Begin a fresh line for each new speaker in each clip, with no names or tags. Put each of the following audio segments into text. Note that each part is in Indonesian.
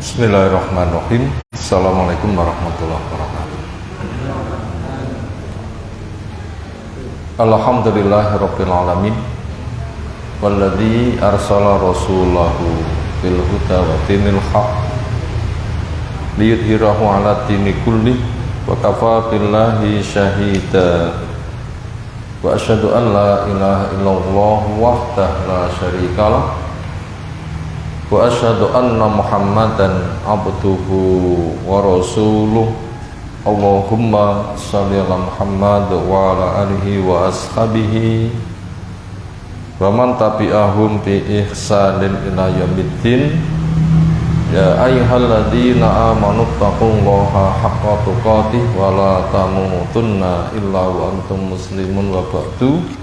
Bismillahirrahmanirrahim. Assalamualaikum warahmatullahi wabarakatuh. Alhamdulillahirabbil alamin. Walladzi arsala rasulahu bil huda wa dinil haq liyudhhirahu 'ala dini kulli wa kafa billahi syahida. Wa asyhadu an la ilaha illallah wahdahu la syarikalah wa asyhadu anna Muhammadan abduhu wa rasuluh. Allahumma shalli ala Muhammad wa ala alihi wa ashabihi wa man tabi'ahum bi ihsanin ila yaumiddin. Ya ayyuhalladzina amanu taqullaha haqqa tuqatih wa la tamutunna illa wa antum muslimun wa ba'du.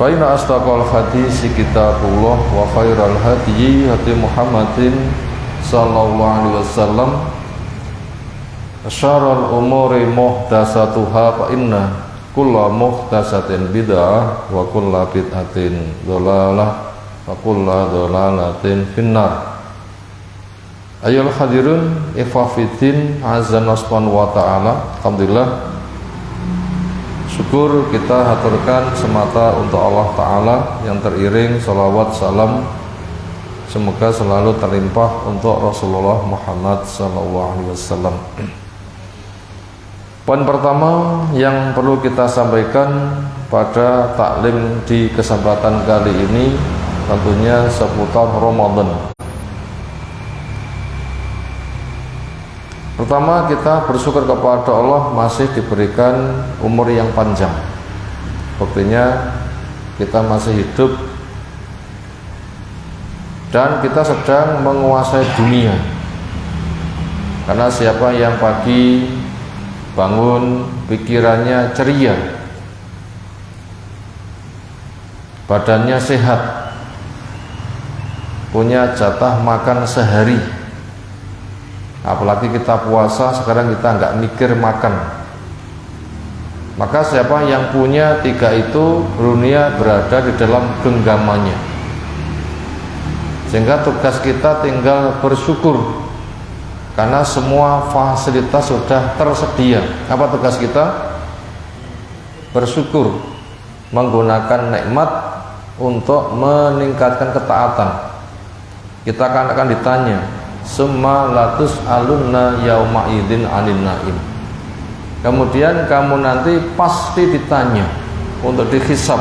Fa inna asdaqal hadisi kitabullah wa khairal hadyi hadi Muhammadin sallallahu alaihi wasallam. Syarrul umuri muhdatsatuha fa inna kulla muhdatsatin bid'ah wa kulla bid'atin dhalalah wa kulla dhalalatin finnar. Ayyuhal hadirun ikhwafidin azza wa ta'ala. Alhamdulillah, syukur kita haturkan semata untuk Allah Ta'ala yang teriring salawat salam semoga selalu terlimpah untuk Rasulullah Muhammad SAW. Poin pertama yang perlu kita sampaikan pada taklim di kesempatan kali ini tentunya seputar Ramadan. Pertama, kita bersyukur kepada Allah masih diberikan umur yang panjang. Buktinya kita masih hidup dan kita sedang menguasai dunia. Karena siapa yang pagi bangun pikirannya ceria, badannya sehat, punya jatah makan sehari. Apalagi kita puasa, sekarang kita nggak mikir makan. Maka siapa yang punya tiga itu, dunia berada di dalam genggamannya. Sehingga tugas kita tinggal bersyukur karena semua fasilitas sudah tersedia. Apa tugas kita? Bersyukur, menggunakan nikmat untuk meningkatkan ketaatan. Kita akan ditanya, summa latus alunna yauma idzin anin naim. Kemudian kamu nanti pasti ditanya untuk dihisab,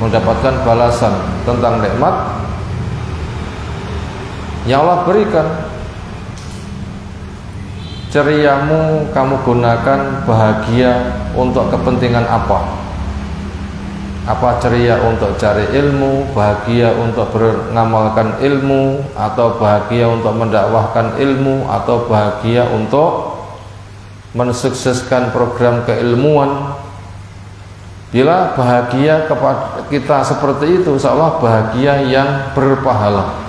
mendapatkan balasan tentang nikmat yang Allah berikan. Ceriamu kamu gunakan bahagia untuk kepentingan apa? Apa ceria untuk cari ilmu, bahagia untuk mengamalkan ilmu, atau bahagia untuk mendakwahkan ilmu, atau bahagia untuk mensukseskan program keilmuan? Bila bahagia kepada kita seperti itu, seolah bahagia yang berpahala.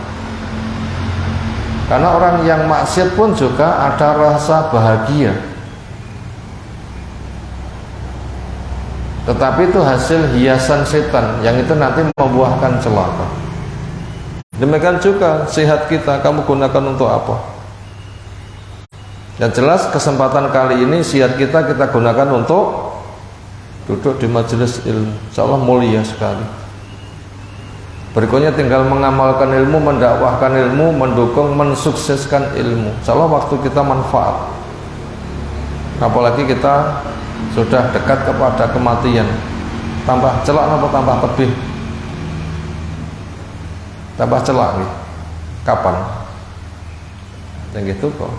Karena orang yang maksiat pun juga ada rasa bahagia, tetapi itu hasil hiasan setan yang itu nanti membuahkan celaka. Demikian juga sehat kita kamu gunakan untuk apa? Yang jelas kesempatan kali ini sehat kita gunakan untuk duduk di majelis ilmu. Insyaallah mulia sekali. Berikutnya tinggal mengamalkan ilmu, mendakwahkan ilmu, mendukung, mensukseskan ilmu. Insyaallah waktu kita manfaat. Apalagi kita sudah dekat kepada kematian. Tambah celak apa tambah tebih? Tambah celak nih. Kapan? Yang gitu kok.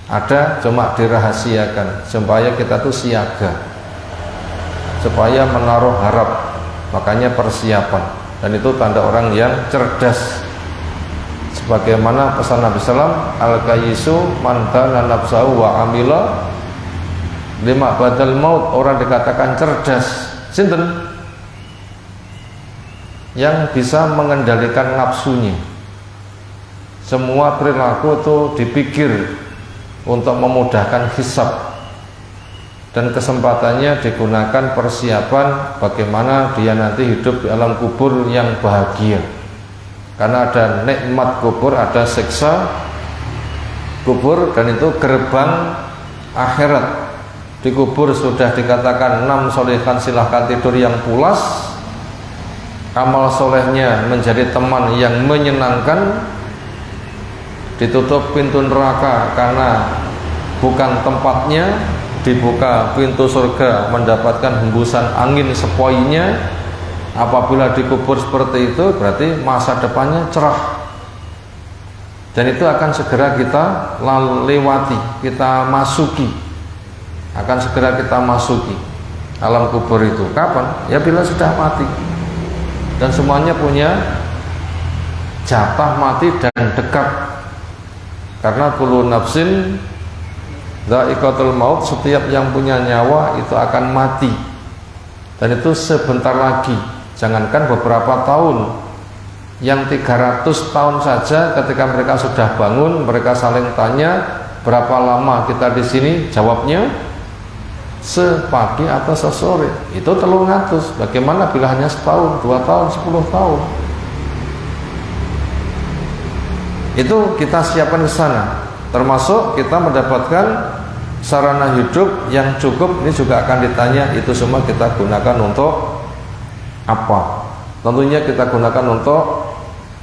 Ada cuma dirahasiakan supaya kita tuh siaga, supaya menaruh harap. Makanya persiapan, dan itu tanda orang yang cerdas. Sebagaimana pesan Nabi Sallam, al-kayyisu man dana nafsahu wa amila lima badal maut. Orang dikatakan cerdas, sinten? Yang bisa mengendalikan nafsunya. Semua perilaku itu dipikir untuk memudahkan hisab, dan kesempatannya digunakan persiapan bagaimana dia nanti hidup di alam kubur yang bahagia. Karena ada nikmat kubur, ada siksa kubur, dan itu gerbang akhirat. Di kubur sudah dikatakan 6 solehkan silahkan tidur yang pulas, amal solehnya menjadi teman yang menyenangkan. Ditutup pintu neraka karena bukan tempatnya, dibuka pintu surga mendapatkan hembusan angin sepoi-nya. Apabila dikubur seperti itu berarti masa depannya cerah, dan itu akan segera kita lewati, kita masuki, akan segera kita masuki alam kubur itu. Kapan? Ya bila sudah mati, dan semuanya punya jatah mati dan dekat. Karena kullu nafsin dha'iqatul maut, setiap yang punya nyawa itu akan mati, dan itu sebentar lagi. Jangankan beberapa tahun, yang 300 tahun saja ketika mereka sudah bangun, mereka saling tanya, berapa lama kita di sini? Jawabnya sepagi atau sesore. Itu 300. Bagaimana bila hanya setahun, 2 tahun, 10 tahun? Itu kita siapkan ke sana, termasuk kita mendapatkan sarana hidup yang cukup. Ini juga akan ditanya, itu semua kita gunakan untuk apa? Tentunya kita gunakan untuk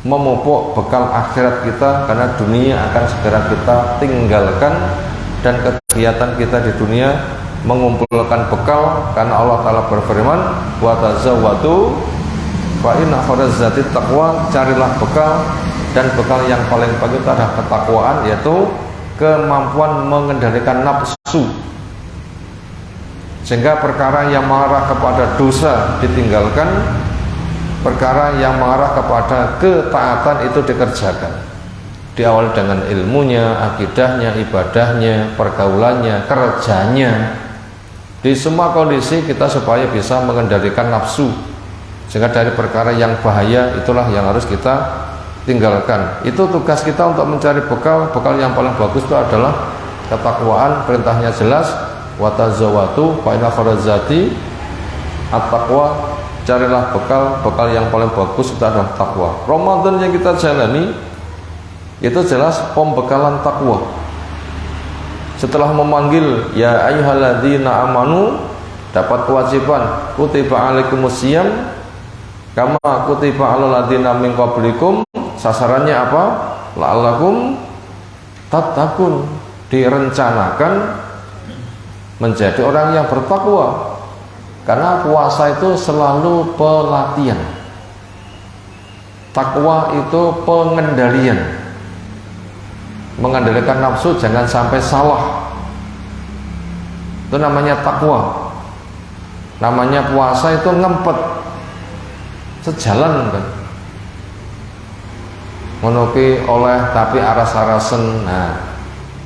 memupuk bekal akhirat kita, karena dunia akan segera kita tinggalkan, dan kegiatan kita di dunia mengumpulkan bekal. Karena Allah Ta'ala berfirman, wa tazawwadu fa inna khairaz zati taqwa, carilah bekal, dan bekal yang paling bagus adalah ketakwaan, yaitu kemampuan mengendalikan nafsu, sehingga perkara yang mengarah kepada dosa ditinggalkan, perkara yang mengarah kepada ketaatan itu dikerjakan. Diawali dengan ilmunya, akidahnya, ibadahnya, pergaulannya, kerjanya. Di semua kondisi kita supaya bisa mengendalikan nafsu, sehingga dari perkara yang bahaya itulah yang harus kita tinggalkan. Itu tugas kita untuk mencari bekal. Bekal yang paling bagus itu adalah ketakwaan. Perintahnya jelas, wa tazawwatu fa inna khairaz zati at-taqwa, carilah bekal yang paling bagus itu adalah takwa. Ramadan yang kita jalani itu jelas pembekalan takwa. Setelah memanggil ya ayyuhalladzina amanu, dapat kewajiban kutiba alaikumusiyam kama kutiba alal ladzina min qablikum. Sasarannya apa? La'allakum tattaqun, direncanakan menjadi orang yang bertakwa. Karena puasa itu selalu pelatihan, takwa itu pengendalian, mengendalikan nafsu jangan sampai salah. Itu namanya takwa. Namanya puasa itu ngempet, sejalan kan, menuki oleh tapi aras-arasen. Nah,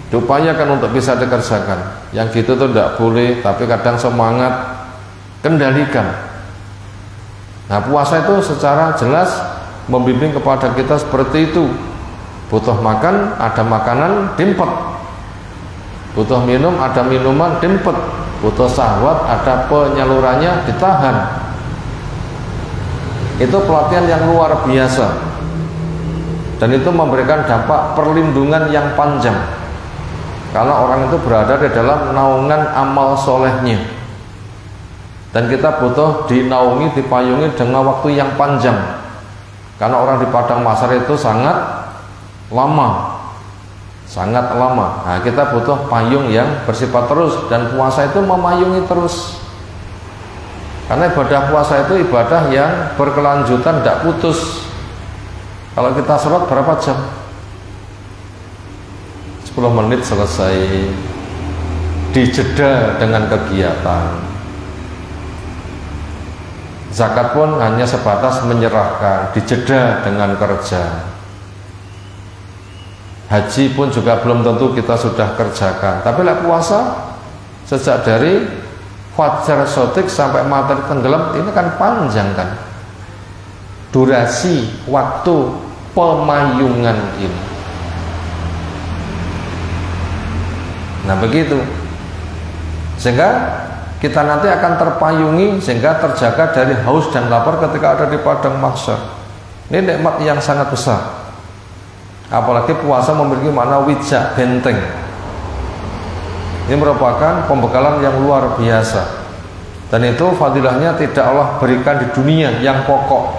diupayakan untuk bisa dikerjakan. Yang gitu tuh tidak boleh, tapi kadang semangat, kendalikan. Nah, puasa itu secara jelas membimbing kepada kita seperti itu. Butuh makan, ada makanan, dimpet. Butuh minum, ada minuman, dimpet. Butuh syahwat, ada penyalurannya, ditahan. Itu pelatihan yang luar biasa, dan itu memberikan dampak perlindungan yang panjang, karena orang itu berada di dalam naungan amal solehnya, dan kita butuh dinaungi, dipayungi dengan waktu yang panjang, karena orang di padang mahsyar itu sangat lama, sangat lama. Nah, kita butuh payung yang bersifat terus, dan puasa itu memayungi terus, karena ibadah puasa itu ibadah yang berkelanjutan, tidak putus. Kalau kita sholat berapa jam? 10 menit selesai, dijeda dengan kegiatan. Zakat pun hanya sebatas menyerahkan, dijeda dengan kerja. Haji pun juga belum tentu kita sudah kerjakan. Tapi lah puasa, sejak dari fajar sotik sampai matahari tenggelam, ini kan panjang kan, durasi waktu pemayungan ini. Nah begitu, sehingga kita nanti akan terpayungi, sehingga terjaga dari haus dan lapar ketika ada di padang mahsyar. Ini nikmat yang sangat besar. Apalagi puasa memiliki makna wijak, benteng. Ini merupakan pembekalan yang luar biasa. Dan itu fadilahnya tidak Allah berikan di dunia yang pokok,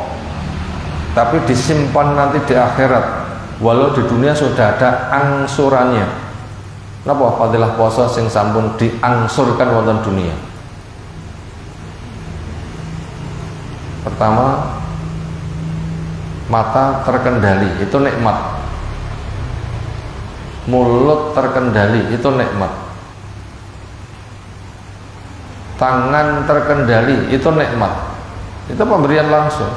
tapi disimpan nanti di akhirat. Walau di dunia sudah ada angsurannya. Napa fadilah puasa sing sampun diangsurkan wonten dunia? Pertama, mata terkendali, itu nikmat. Mulut terkendali, itu nikmat. Tangan terkendali, itu nikmat. Itu pemberian langsung.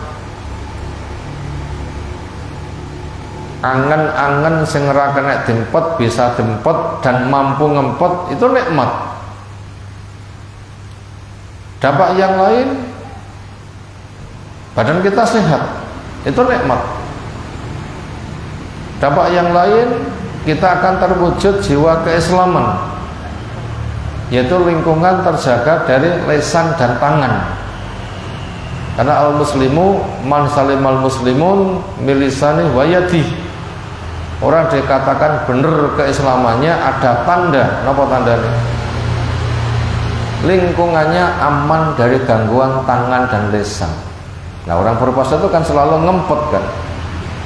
Angen-angen sing ora kena dempet bisa dempet dan mampu ngempet, itu nikmat. Dampak yang lain, badan kita sehat, itu nikmat. Dampak yang lain, kita akan terwujud jiwa keislaman, yaitu lingkungan terjaga dari lisan dan tangan. Karena al-muslimu man salimal muslimun milisani wayadi. Orang dikatakan benar keislamannya ada tanda. Apa tandanya? Lingkungannya aman dari gangguan tangan dan lisan. Nah, orang berpuasa itu kan selalu ngempet kan.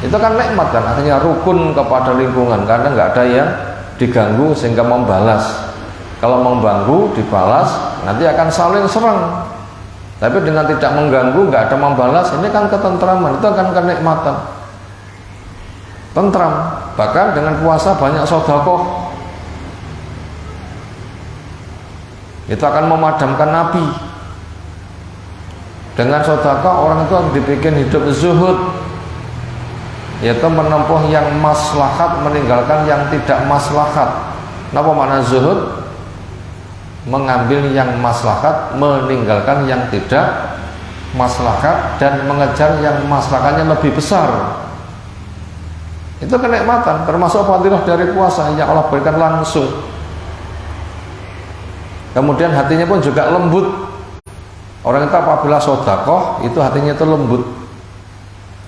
Itu kan nikmat kan, artinya rukun kepada lingkungan karena nggak ada yang diganggu sehingga membalas. Kalau mengganggu dibalas, nanti akan saling serang. Tapi dengan tidak mengganggu, nggak ada membalas, ini kan ketentraman, itu akan kenikmatan. Tentram. Bahkan dengan puasa banyak sedekah. Itu akan memadamkan api. Dengan sedekah orang itu dibikin hidup zuhud, yaitu menempuh yang maslahat, meninggalkan yang tidak maslahat. Apa makna zuhud? Mengambil yang maslahat, meninggalkan yang tidak maslahat, dan mengejar yang maslahatnya lebih besar. Itu kenikmatan, termasuk fadilah dari puasa yang Allah berikan langsung. Kemudian hatinya pun juga lembut. Orang itu apabila sedekah, itu hatinya itu lembut.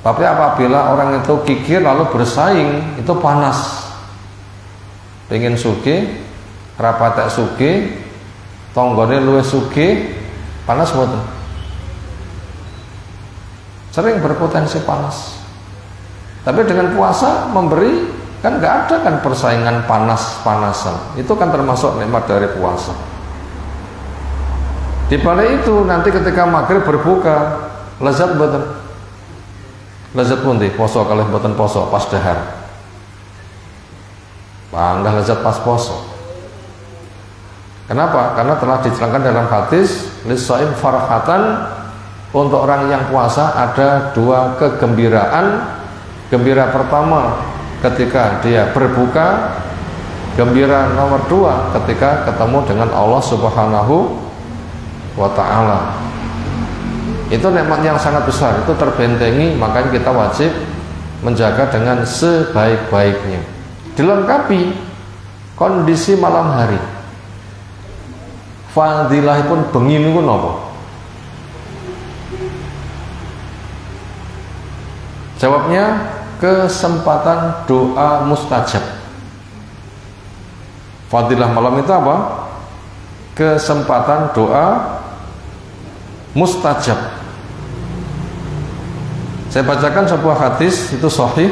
Tapi apabila orang itu kikir lalu bersaing, itu panas. Pengen sugih, rapatek sugih, tonggone luwih sugih, panas mboten? Sering berpotensi panas. Tapi dengan puasa memberi, kan nggak ada kan persaingan panas-panasan. Itu kan termasuk nikmat dari puasa. Di balik itu nanti ketika maghrib berbuka, lezat mboten? Lezat pundi poso kalih mboten poso pas dahar? Pangdah lezat pas poso. Kenapa? Karena telah diterangkan dalam hadis, lisaim farhatan, untuk orang yang puasa ada dua kegembiraan. Gembira pertama ketika dia berbuka, gembira nomor dua ketika ketemu dengan Allah Subhanahu wa ta'ala. Itu nikmat yang sangat besar, itu terbentengi, makanya kita wajib menjaga dengan sebaik-baiknya. Dilengkapi kondisi malam hari. Fadilahipun bengi niku napa? Jawabnya kesempatan doa mustajab. Fadilah malam itu apa? Kesempatan doa mustajab. Saya bacakan sebuah hadis, itu sahih.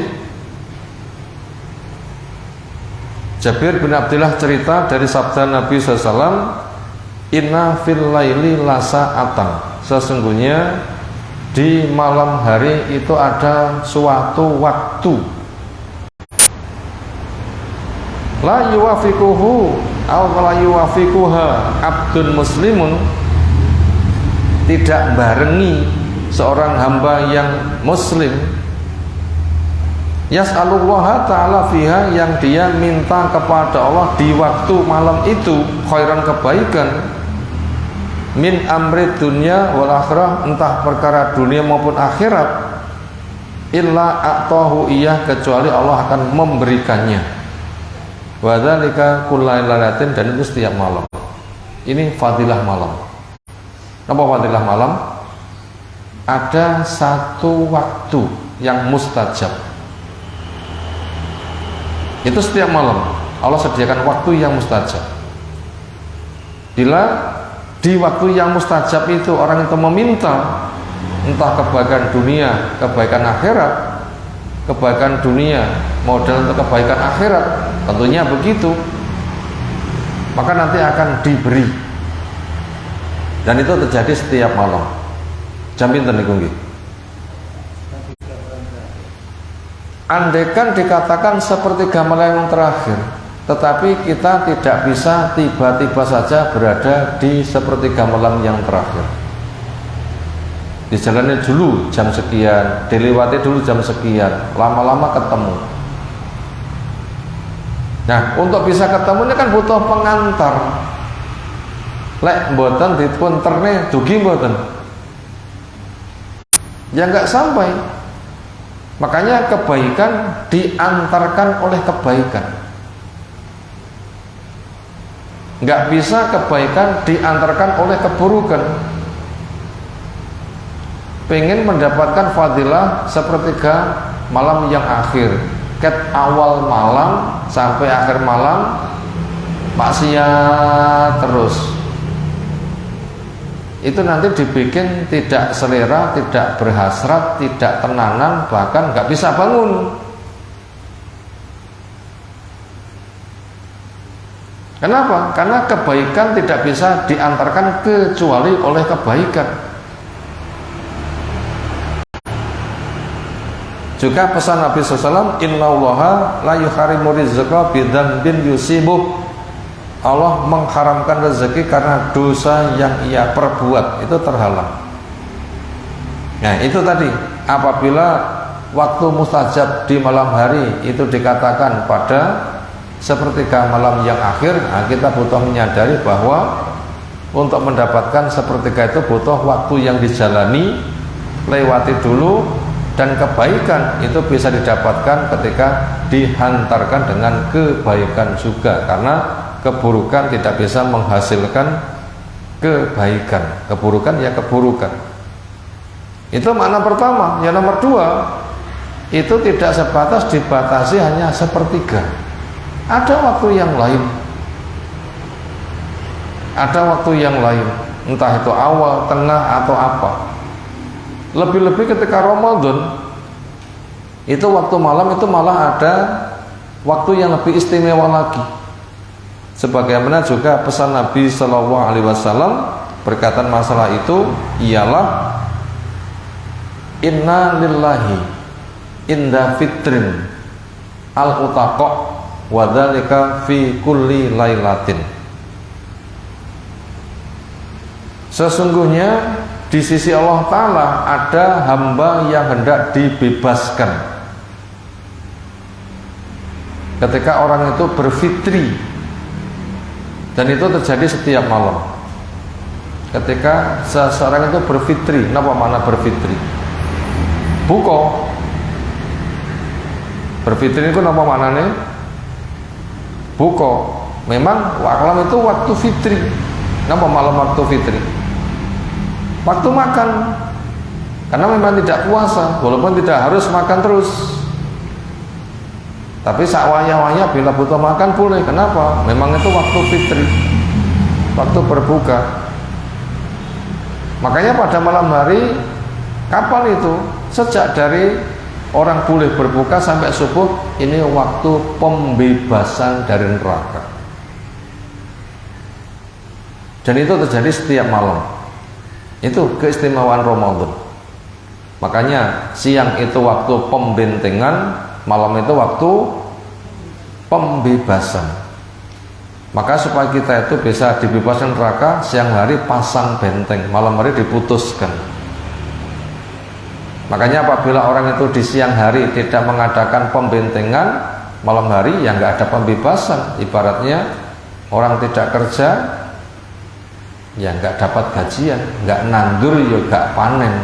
Jabir bin Abdullah cerita dari sabda Nabi SAW, inna fil laili lasa'atan, sesungguhnya di malam hari itu ada suatu waktu, la yuwafiquhu aw la yuwafiquha abdun muslimun, tidak barengi seorang hamba yang muslim, yas'alullaha ta'ala fiha, yang dia minta kepada Allah di waktu malam itu khairan, kebaikan, min amri dunya wal akhirah, entah perkara dunia maupun akhirat, illa a'tahu iyah, kecuali Allah akan memberikannya. Wa dzalika kullailatin, dan itu setiap malam. Ini fadilah malam. Apa fadilah malam? Ada satu waktu yang mustajab. Itu setiap malam Allah sediakan waktu yang mustajab. Bila di waktu yang mustajab itu orang itu meminta entah kebaikan dunia, kebaikan akhirat, kebaikan dunia modal untuk kebaikan akhirat, tentunya begitu, maka nanti akan diberi. Dan itu terjadi setiap malam. Jam pinten niku nggih? Andaikan dikatakan sepertiga malam yang terakhir, tetapi kita tidak bisa tiba-tiba saja berada di sepertiga malam yang terakhir. Dijalani dulu jam sekian, dilewati dulu jam sekian, lama-lama ketemu. Nah, untuk bisa ketemu ini kan butuh pengantar. Lek mboten dipun terne dugi mboten, ya nggak sampai. Makanya kebaikan diantarkan oleh kebaikan. Nggak bisa kebaikan diantarkan oleh keburukan. Pengen mendapatkan fadilah sepertiga malam yang akhir, ket awal malam sampai akhir malam maksiat terus, itu nanti dibikin tidak selera, tidak berhasrat, tidak tenanan, bahkan nggak bisa bangun. Kenapa? Karena kebaikan tidak bisa diantarkan kecuali oleh kebaikan. Juga pesan Nabi SAW, innallaha la yuharimu rizqa bidzambin yusibuh. Allah mengharamkan rezeki karena dosa yang ia perbuat, itu terhalang. Nah, itu tadi, apabila waktu mustajab di malam hari itu dikatakan pada sepertiga malam yang akhir, nah kita butuh menyadari bahwa untuk mendapatkan sepertiga itu butuh waktu yang dijalani, lewati dulu. Dan kebaikan itu bisa didapatkan ketika dihantarkan dengan kebaikan juga, karena keburukan tidak bisa menghasilkan kebaikan, keburukan ya keburukan. Itu makna pertama. Yang nomor dua, itu tidak sebatas dibatasi hanya sepertiga, ada waktu yang lain, ada waktu yang lain, entah itu awal, tengah atau apa. Lebih-lebih ketika Ramadan itu waktu malam itu malah ada waktu yang lebih istimewa lagi. Sebagaimana juga pesan Nabi Shallallahu Alaihi Wasallam berkaitan masalah itu ialah inna lillahi inda fitrin al utaqo wadhalika fi kulli lailatin. Sesungguhnya di sisi Allah Ta'ala ada hamba yang hendak dibebaskan ketika orang itu berfitri, dan itu terjadi setiap malam. Ketika seseorang itu berfitri, apa makna berfitri? Buko. Berfitri itu apa maknanya? Buko. Memang malam itu waktu fitri. Kenapa malam waktu fitri? Waktu makan, karena memang tidak puasa, walaupun tidak harus makan terus, tapi sakwaya-waya bila butuh makan boleh. Kenapa? Memang itu waktu fitri, waktu berbuka. Makanya pada malam hari, kapan itu? Sejak dari orang boleh berbuka sampai subuh, ini waktu pembebasan dari neraka. Dan itu terjadi setiap malam. Itu keistimewaan Ramadan. Makanya siang itu waktu pembentengan, malam itu waktu pembebasan. Maka supaya kita itu bisa dibebaskan neraka, siang hari pasang benteng, malam hari diputuskan. Makanya apabila orang itu di siang hari tidak mengadakan pembentengan, malam hari ya nggak ada pembebasan. Ibaratnya orang tidak kerja, ya nggak dapat gajian, nggak nandur ya nggak panen,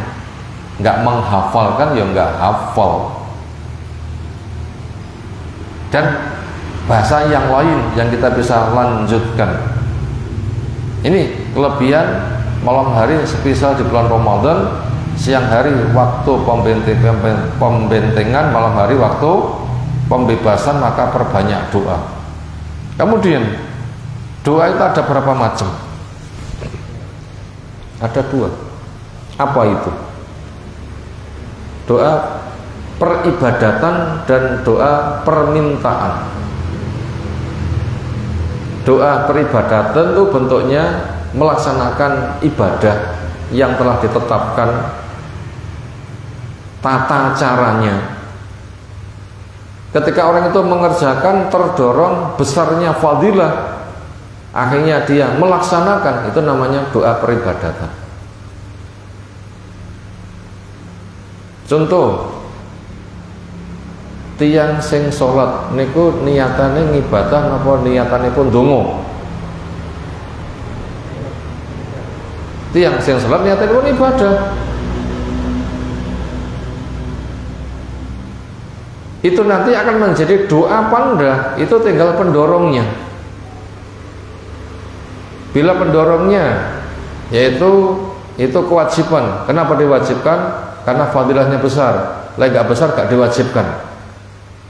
nggak menghafalkan ya nggak hafal. Dan bahasa yang lain yang kita bisa lanjutkan, ini kelebihan malam hari sepisah di bulan Ramadan, siang hari waktu pembentengan, malam hari waktu pembebasan, maka perbanyak doa. Kemudian doa itu ada berapa macam? Ada 2. Apa itu? Doa peribadatan dan doa permintaan. Doa peribadatan itu bentuknya melaksanakan ibadah yang telah ditetapkan tata caranya. Ketika orang itu mengerjakan terdorong besarnya fadilah, akhirnya dia melaksanakan, itu namanya doa peribadatan. Contoh, tiang sing sholat niku niatane ngibadah napa niatane pun donga? Tiang sing sholat niatane pun ibadah. Itu nanti akan menjadi doa apa enggak? Itu tinggal pendorongnya. Bila pendorongnya yaitu itu kewajiban. Kenapa diwajibkan? Karena fadilahnya besar. Lah enggak besar enggak diwajibkan.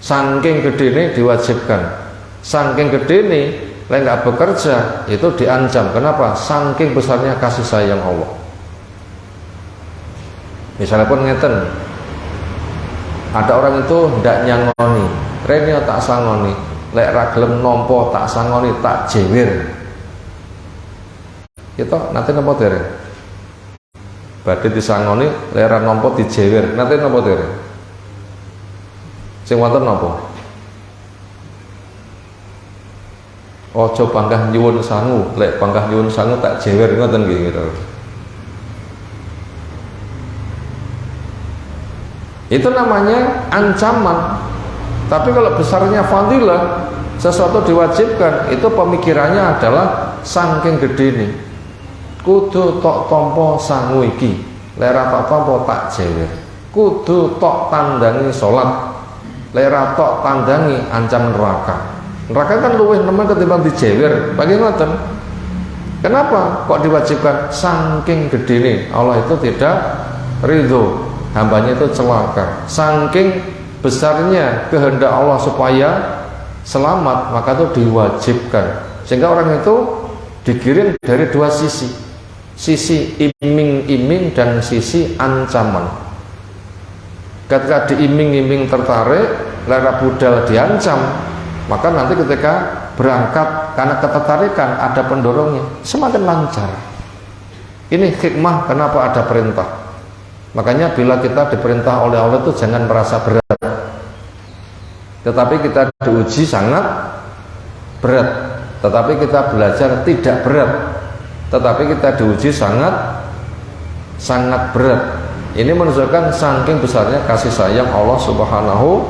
Saking gede ini diwajibkan. Saking gede ini lah enggak bekerja itu diancam. Kenapa? Saking besarnya kasih sayang Allah. Misalnya pun ngeten, ada orang itu ndak nyangoni, rene tak sangoni, lek ra gelem nampa tak sangoni tak jewer. Kita nanti nampa dereng. Badhe disangoni lek ra nampa dijewer, nanti nampa dereng. Sing wonten napa? Ojo panggah nyuwun sangu, lek panggah nyuwun sangu tak jewer, ngoten nggih gitu. Itu namanya ancaman. Tapi kalau besarnya fadilah, sesuatu diwajibkan, itu pemikirannya adalah saking gede ini kudu tok tompo sangu iki, lera tok tompo tak jewer, kudu tok tandangi sholat, lera tok tandangi ancam neraka. Neraka kan luwih nemen ketimbang dijewer. Bagaimana? Kenapa kok diwajibkan? Saking gede ini Allah itu tidak ridho, hambanya itu celaka. Saking besarnya kehendak Allah supaya selamat, maka itu diwajibkan. Sehingga orang itu digiring dari 2 sisi, sisi iming-iming dan sisi ancaman. Ketika diiming-iming tertarik, lera budal diancam, maka nanti ketika berangkat karena ketertarikan ada pendorongnya, semakin lancar. Ini hikmah kenapa ada perintah. Makanya bila kita diperintah oleh Allah itu jangan merasa berat, tetapi kita diuji sangat berat. Tetapi kita belajar tidak berat, tetapi kita diuji sangat berat. Ini menunjukkan saking besarnya kasih sayang Allah Subhanahu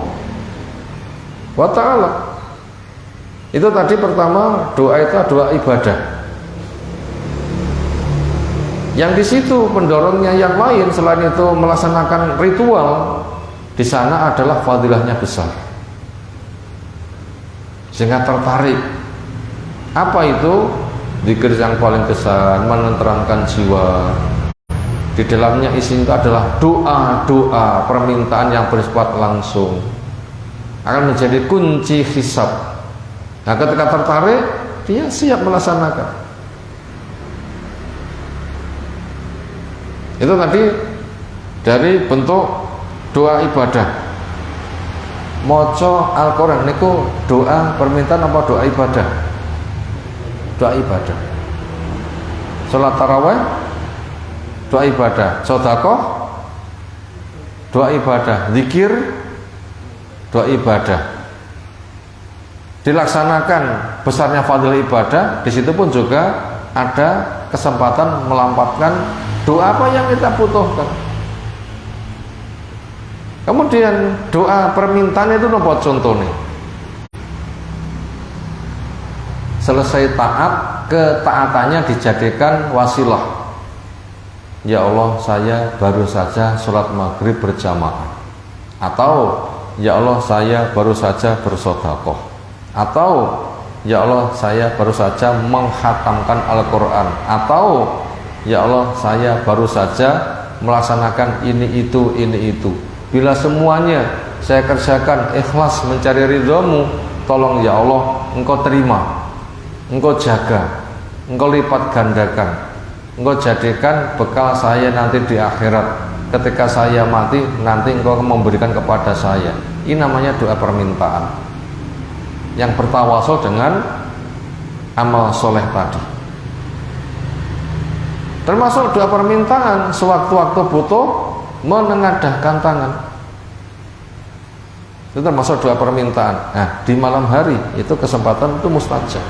wa ta'ala. Itu tadi pertama, doa itu doa ibadah. Yang di situ pendorongnya yang lain selain itu melaksanakan ritual, di sana adalah fadilahnya besar, sehingga tertarik. Apa itu? Zikir yang paling besar, menenteramkan jiwa. Di dalamnya isinya itu adalah doa-doa permintaan yang bersifat langsung, akan menjadi kunci hisab. Nah, ketika tertarik, dia siap melaksanakan. Itu tadi dari bentuk doa ibadah. Maca Al-Quran niku doa permintaan apa doa ibadah? Doa ibadah. Salat tarawih doa ibadah. Sedekah doa ibadah. Zikir doa ibadah. Dilaksanakan besarnya fadilah ibadah, di situ pun juga ada kesempatan melampatkan doa apa yang kita butuhkan. Kemudian doa permintaan itu nopo contohnya. Selesai taat, ketaatannya dijadikan wasilah. Ya Allah, saya baru saja sholat maghrib berjamaah. Atau ya Allah, saya baru saja bersedekah. Atau ya Allah, saya baru saja menghatamkan Al-Quran. Atau ya Allah, saya baru saja melaksanakan ini itu. Bila semuanya saya kerjakan ikhlas mencari ridhamu, tolong ya Allah, engkau terima, engkau jaga, engkau lipat gandakan, engkau jadikan bekal saya nanti di akhirat. Ketika saya mati, nanti engkau memberikan kepada saya. Ini namanya doa permintaan yang bertawasul dengan amal soleh tadi. Termasuk doa permintaan sewaktu-waktu butuh menengadahkan tangan, itu termasuk doa permintaan. Nah, di malam hari itu kesempatan itu mustajab.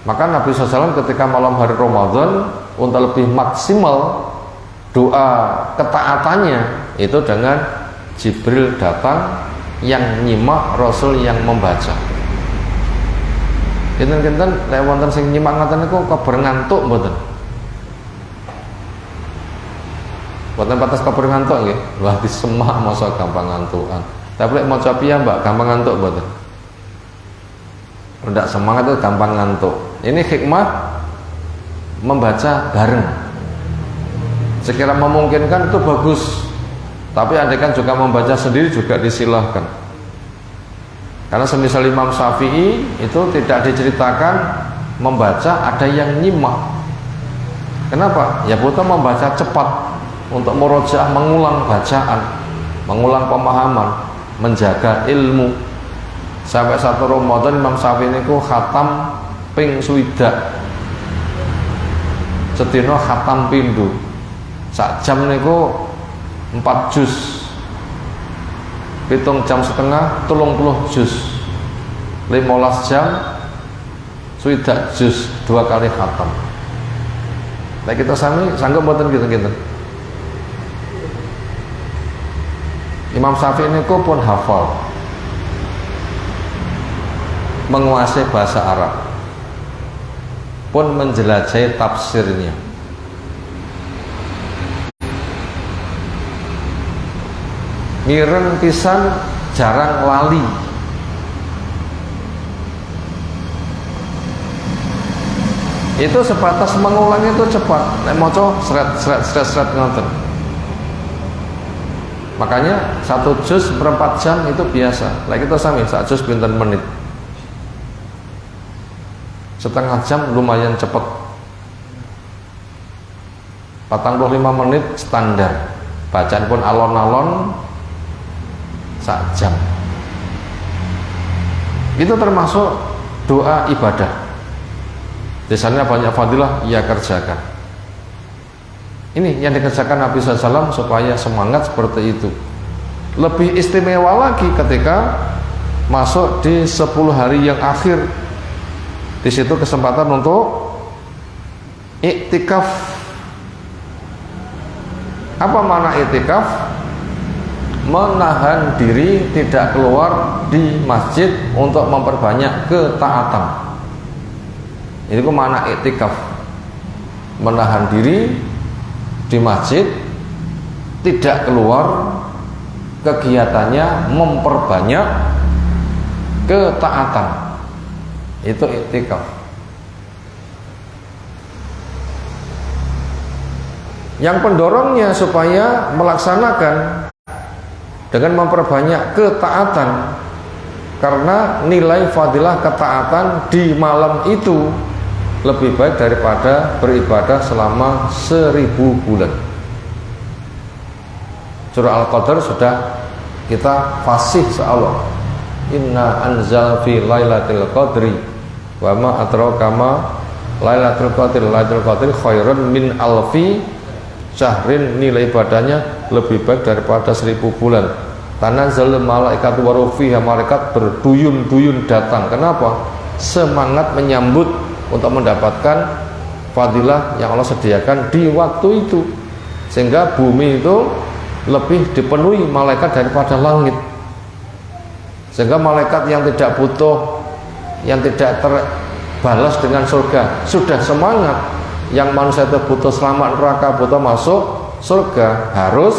Maka Nabi SAW ketika malam hari Ramadan untuk lebih maksimal doa ketaatannya itu dengan Jibril datang yang nyimak, Rasul yang membaca. Kinten-kinten lek wonten sing nyimak ngoten niku kabar ngantuk mboten? Mboten patas kabar ngantuk nggih. Wah disemak masa gampang ngantukan. Tapi lek maca piyambak gampang ngantuk mboten? Ndak semangat itu gampang ngantuk. Ini hikmah membaca bareng. Sekira memungkinkan itu bagus. Tapi andaikan juga membaca sendiri juga disilahkan. Karena semisal Imam Syafi'i itu tidak diceritakan membaca, ada yang nyimak. Kenapa? Ya butuh membaca cepat untuk murojaah, mengulang bacaan, mengulang pemahaman, menjaga ilmu. Sampai satu Ramadan Imam Syafi'i niku khatam ping swidak. Sedina khatam pindho. Sak jam niku 4 juz. 7 jam setengah 30 juz. 15 jam swidak juz, 2 kali khatam. Nah kita sami sanggup mboten gitu-gitu. Imam Syafi'i niku pun hafal, menguasai bahasa Arab, pun menjelajahi tafsirnya. Mireng pisan, jarang lali. Itu sebatas mengulang itu cepat. Nek maca seret ngoten. Makanya 1 juz per 4 jam itu biasa. Lek kita sami 1 juz pinten menit. Setengah jam lumayan cepat. 45 menit standar. Bacaan pun alon-alon 1 jam. Itu termasuk doa ibadah. Biasanya banyak fadilah, ia kerjakan. Ini yang dikerjakan Nabi SAW supaya semangat seperti itu. Lebih istimewa lagi ketika masuk di 10 hari yang akhir. Di situ kesempatan untuk iktikaf. Apa makna iktikaf? Menahan diri tidak keluar di masjid untuk memperbanyak ketaatan. Ini ku makna iktikaf. Menahan diri di masjid, tidak keluar, kegiatannya memperbanyak ketaatan. Itu iktikaf. Yang pendorongnya supaya melaksanakan dengan memperbanyak ketaatan, karena nilai fadilah ketaatan di malam itu lebih baik daripada beribadah selama 1000 bulan. Surah Al-Qadr sudah kita fasih seallah. Inna anzal fi lailatul qadri wa ma adraka ma lailatul qadri. Lailatul qadri khairun min alfi syahrin. Nilai ibadahnya lebih baik daripada 1000 bulan. Tanazzalul malaikatu wa ruh fiha, malaikat berduyun-duyun datang. Kenapa? Semangat menyambut untuk mendapatkan fadilah yang Allah sediakan di waktu itu, sehingga bumi itu lebih dipenuhi malaikat daripada langit, sehingga malaikat yang tidak butuh, yang tidak terbalas dengan surga sudah semangat. Yang manusia itu butuh selamat neraka, butuh masuk surga, harus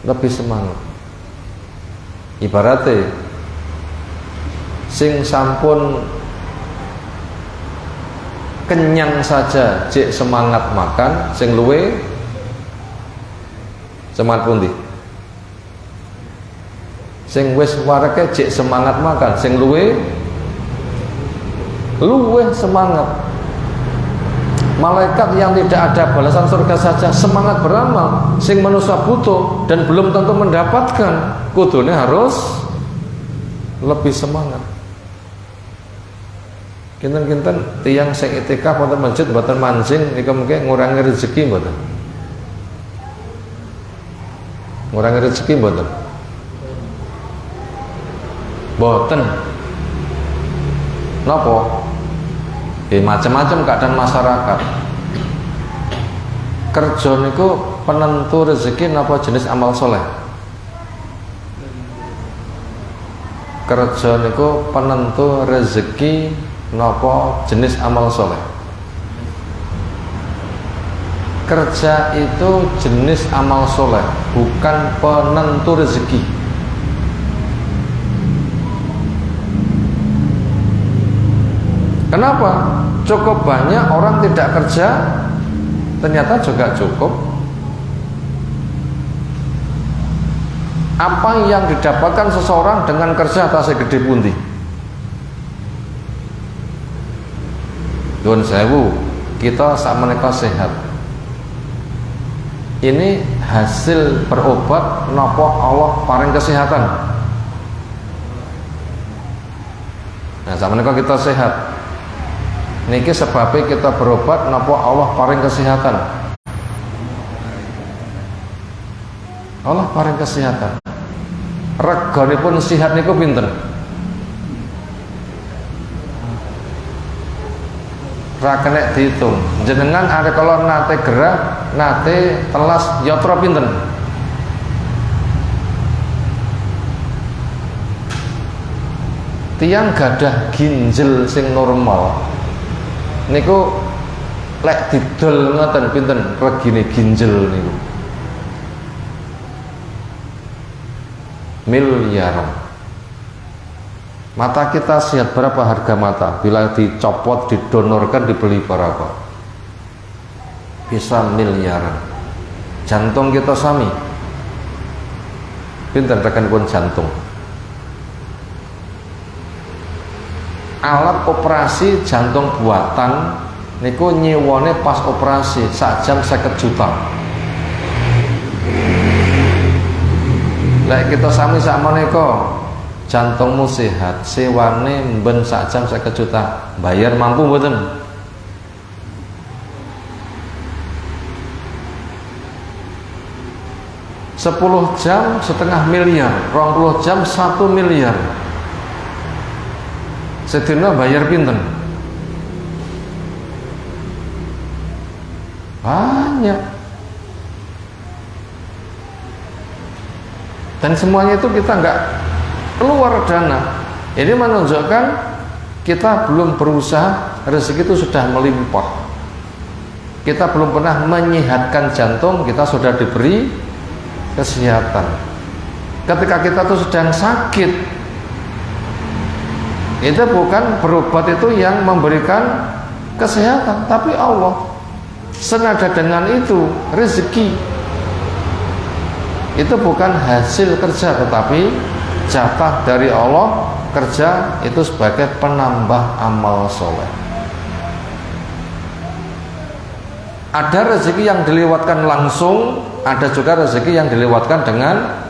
lebih semangat. Ibaratnya sing sampun kenyang saja cek semangat makan, sing luwe semangat pundi? Sing wis wareke cek semangat makan, sing luwe semangat. Malaikat yang tidak ada balasan surga saja semangat beramal, sing manusia butuh dan belum tentu mendapatkan, kudune harus lebih semangat. Kinten-kinten tiyang sing itikaf wonten masjid mboten mancing nika mungkin ngurangi rezeki mboten? Ngurangi rezeki mboten? Mboten. Napa? Macam-macam keadaan masyarakat. Kerja niku penentu rezeki napa jenis amal soleh? Kerja niku penentu rezeki napa jenis amal soleh? Kerja itu jenis amal soleh, bukan penentu rezeki. Kenapa? Cukup banyak orang tidak kerja ternyata juga cukup. Apa yang didapatkan seseorang dengan kerja atas gede pundi? Nuwun sewu, kita sakmenika sehat. Ini hasil berobat napa Allah paring kesehatan. Nah, sakmenika kita sehat. Niki sebabnya kita berobat napa Allah paring kesehatan. Allah paring kesehatan. Reganipun sihat niku pinten? Ra kenek diitung. Jenengan arek kala nate gerah, nate telas yatra pinten? Tiang gadah ginjel sing normal niku lek didol ngoten pinten regine ginjel niku? Miliaran. Mata kita sehat, berapa harga mata? Bila dicopot, didonorkan, dibeli berapa? Bisa miliaran. Jantung kita sami. Pinten rekan pun jantung. Alat operasi jantung buatan niku nyewone pas operasi sak jam 50 juta. Lek kita sami sak menika jantungmu sehat, sewane mben sak jam 50 juta. Bayar mampu mboten? Sepuluh jam setengah miliar, 20 jam 1 miliar. Sedina bayar pinten? Banyak. Dan semuanya itu kita nggak keluar dana. Ini menunjukkan kita belum berusaha, rezeki itu sudah melimpah. Kita belum pernah menyehatkan jantung, kita sudah diberi kesehatan. Ketika kita tuh sedang sakit, itu bukan berobat itu yang memberikan kesehatan, tapi Allah. Senada dengan itu, rezeki itu bukan hasil kerja, tetapi jatah dari Allah. Kerja itu sebagai penambah amal soleh. Ada rezeki yang dilewatkan langsung, ada juga rezeki yang dilewatkan dengan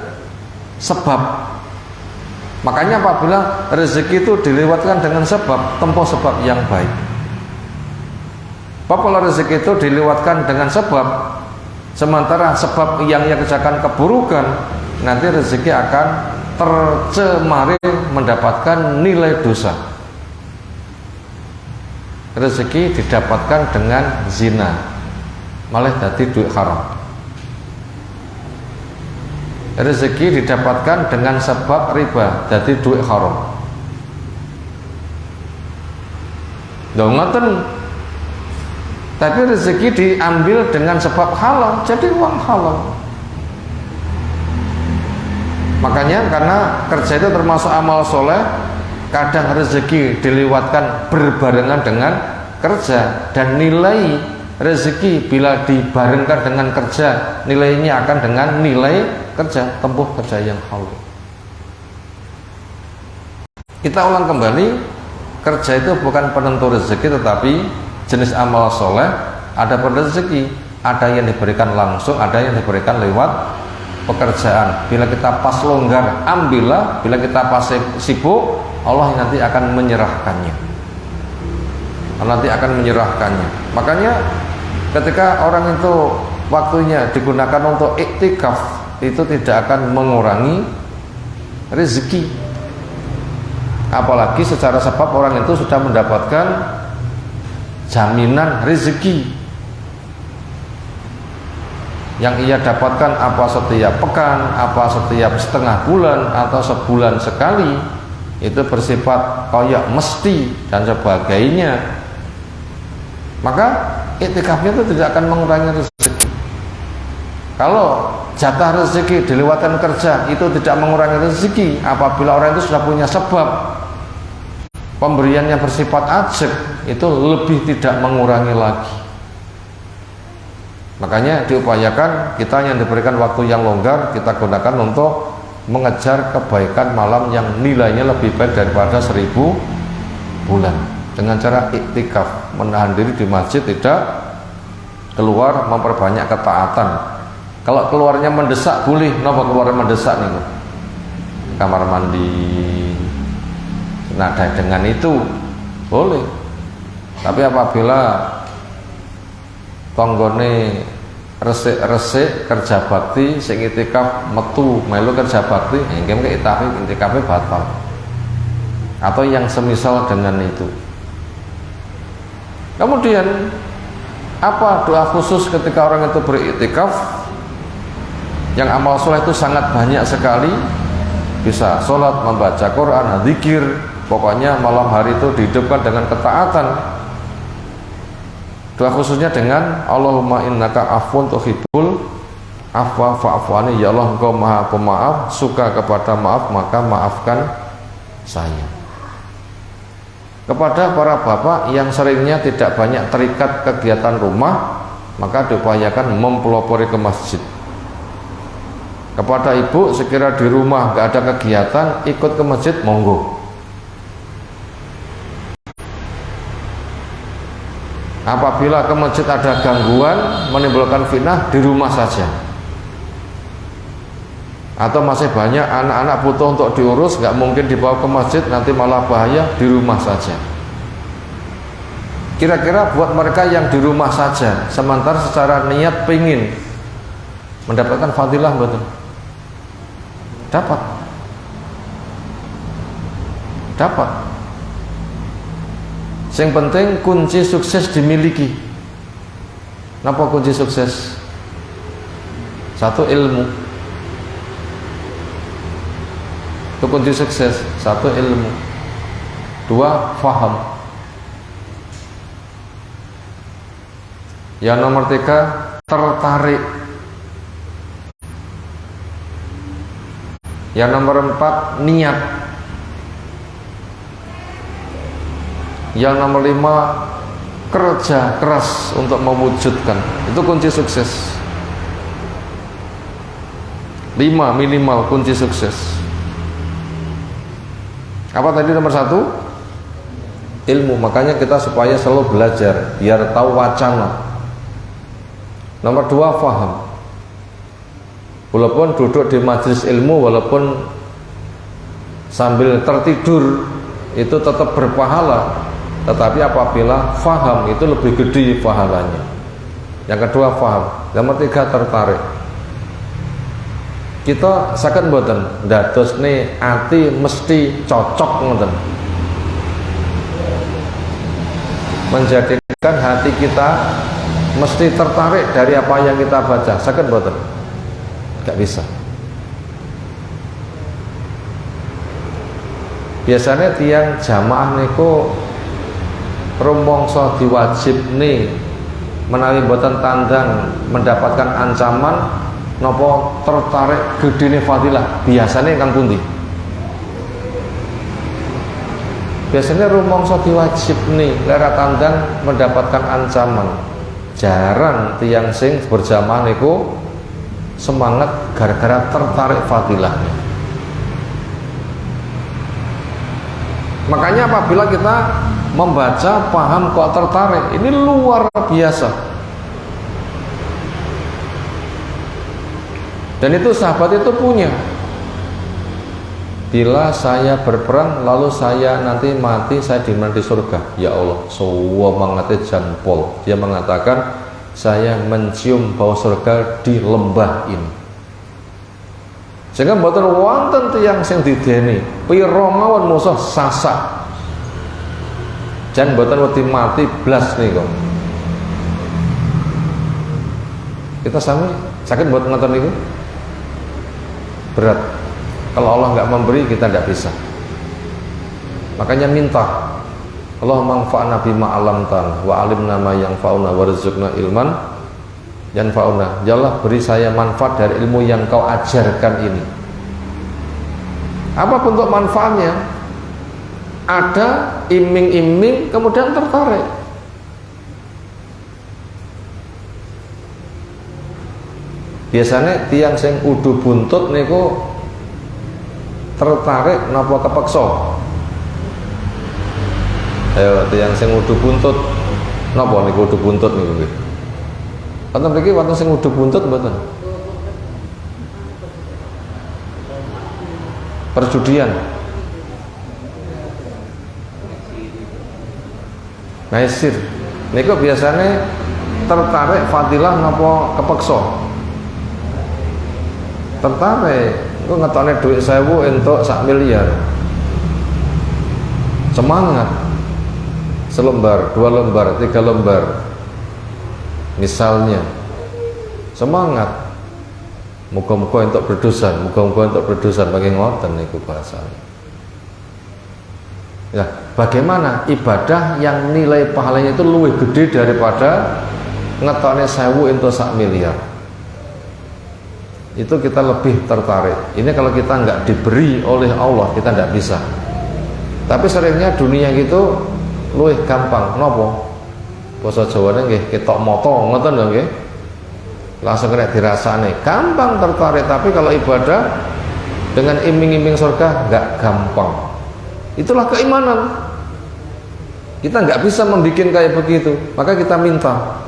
sebab. Makanya apabila rezeki itu dilewatkan dengan sebab, tempuh sebab yang baik. Apabila rezeki itu dilewatkan dengan sebab, sementara sebab yang kerjakan keburukan, nanti rezeki akan tercemari mendapatkan nilai dosa. Rezeki didapatkan dengan zina, malah jadi duit haram. Rezeki didapatkan dengan sebab riba, jadi duit haram. Ngoten. Tapi rezeki diambil dengan sebab halal, jadi uang halal. Makanya karena kerja itu termasuk amal soleh, kadang rezeki dilewatkan berbarengan dengan kerja, dan nilai rezeki bila dibarengkan dengan kerja nilainya akan dengan nilai kerja, tempuh kerja yang halal. Kita ulang kembali, kerja itu bukan penentu rezeki, tetapi jenis amal soleh. Ada rezeki, ada yang diberikan langsung, ada yang diberikan lewat pekerjaan. Bila kita pas longgar, ambillah. Bila kita pas sibuk, Allah nanti akan menyerahkannya. Nanti akan menyerahkannya. Makanya ketika orang itu waktunya digunakan untuk iktikaf, itu tidak akan mengurangi rezeki. Apalagi secara sebab orang itu sudah mendapatkan jaminan rezeki yang ia dapatkan, apa setiap pekan, apa setiap setengah bulan, atau sebulan sekali, itu bersifat koyak mesti dan sebagainya. Maka iktikafnya itu tidak akan mengurangi rezeki. Kalau jatah rezeki dilewatkan kerja, itu tidak mengurangi rezeki. Apabila orang itu sudah punya sebab, pemberian yang bersifat ajak, itu lebih tidak mengurangi lagi. Makanya diupayakan kita yang diberikan waktu yang longgar, kita gunakan untuk mengejar kebaikan malam yang nilainya lebih baik daripada 1000 bulan, dengan cara iktikaf, menahan diri di masjid, tidak keluar, memperbanyak ketaatan. Kalau keluarnya mendesak boleh. Kenapa keluarnya mendesak nih? Kamar mandi, nah dengan itu boleh. Tapi apabila tonggone resik-resik kerja bakti, sing itikaf metu melu kerja bakti, engke itikafnya batal, atau yang semisal dengan itu. Kemudian apa doa khusus ketika orang itu beriktikaf? Yang amal soleh itu sangat banyak sekali. Bisa sholat, membaca Quran, zikir, pokoknya malam hari itu dihidupkan dengan ketaatan. Doa khususnya dengan Allahumma innaka afun tuhibbul afwa fa'fu anni, ya Allah engkau maha pemaaf, suka kepada maaf, maka maafkan saya. Kepada para bapak yang seringnya tidak banyak terikat kegiatan rumah, maka diupayakan mempelopori ke masjid. Kepada ibu sekira di rumah gak ada kegiatan, ikut ke masjid, monggo. Apabila ke masjid ada gangguan menimbulkan fitnah, di rumah saja. Atau masih banyak anak-anak butuh untuk diurus, gak mungkin dibawa ke masjid, nanti malah bahaya, di rumah saja. Kira-kira buat mereka yang di rumah saja, sementara secara niat pingin mendapatkan fadilah, betul? Dapat. Yang penting kunci sukses dimiliki. Napa kunci sukses? Satu, ilmu. Itu kunci sukses. Satu, ilmu. Dua, faham. Yang nomor tiga, tertarik. Yang nomor empat, niat. Yang nomor lima, kerja keras untuk mewujudkan. Itu kunci sukses. 5 minimal kunci sukses. Apa tadi nomor 1? Ilmu. Makanya kita supaya selalu belajar biar tahu wacana. Nomor 2, faham. Walaupun duduk di majelis ilmu, walaupun sambil tertidur, itu tetap berpahala. Tetapi apabila faham, itu lebih gede pahalanya. Yang kedua, faham. Nomor 3, tertarik. Kita saged mboten ndadosne ati mesti cocok ngoten. Menjadikan hati kita mesti tertarik dari apa yang kita baca. Saged mboten? Gak bisa. Biasanya tiang jamaah niku rumangsa diwajibne menawi mboten tandang mendapatkan ancaman napa tertarik gedene fadilah, biasanya kang pundi? Biasanya rumangsa diwajib nih lera tandan mendapatkan ancaman. Jarang tiang sing berjamaah niku semangat gara-gara tertarik fadilahnya. Makanya apabila kita membaca paham kok tertarik, ini luar biasa. Dan itu sahabat itu punya. Bila saya berperang lalu saya nanti mati, saya dimana di surga, ya Allah, semua mangate janpol. Dia mengatakan saya mencium bau surga di lembah ini. Sehingga mboten wonten tiyang sing dideni pira mawon musuh sasak. Jan mboten wedi mati blas niku. Kita sami sakit buat ngoten niku. Berat. Kalau Allah nggak memberi, kita tidak bisa. Makanya minta, Allahumma anfa'na bima 'allamtana wa 'allimna ma yanfa'una warzuqna ilman yanfa'una. Ya Allah, beri saya manfaat dari ilmu yang Kau ajarkan ini. Apa bentuk manfaatnya? Ada iming-iming kemudian tertarik. Biasanya tiang sing udu buntut niku tertarik napa kepeksa? Ayo tiyang sing udu buntut napa niku udu buntut niku nggih. Wonten mriki wonten sing udu buntut mboten? Perjudian. Maisir. Niku biasanya tertarik fadilah napa kepeksa? Tertarik. Aku ngetokne duit 1000 entuk 1 miliar. Semangat. Selembar, 2 lembar, 3 lembar. Misalnya. Semangat. Muga-muga entuk berdosan, muga-muga entuk berdosan bagi ngoten niku bahasane. Ya, bagaimana ibadah yang nilai pahalanya itu lebih gede daripada ngetokne 1000 entuk 1 miliar. Itu kita lebih tertarik. Ini kalau kita nggak diberi oleh Allah, kita nggak bisa. Tapi seringnya dunia gitu luwih gampang. Nopo? Basa Jawane nggih ketok moto ngoten lho nggih. Langsung kena dirasane, gampang tertarik. Tapi kalau ibadah dengan iming-iming surga nggak gampang. Itulah keimanan. Kita nggak bisa membuat kayak begitu. Maka kita minta,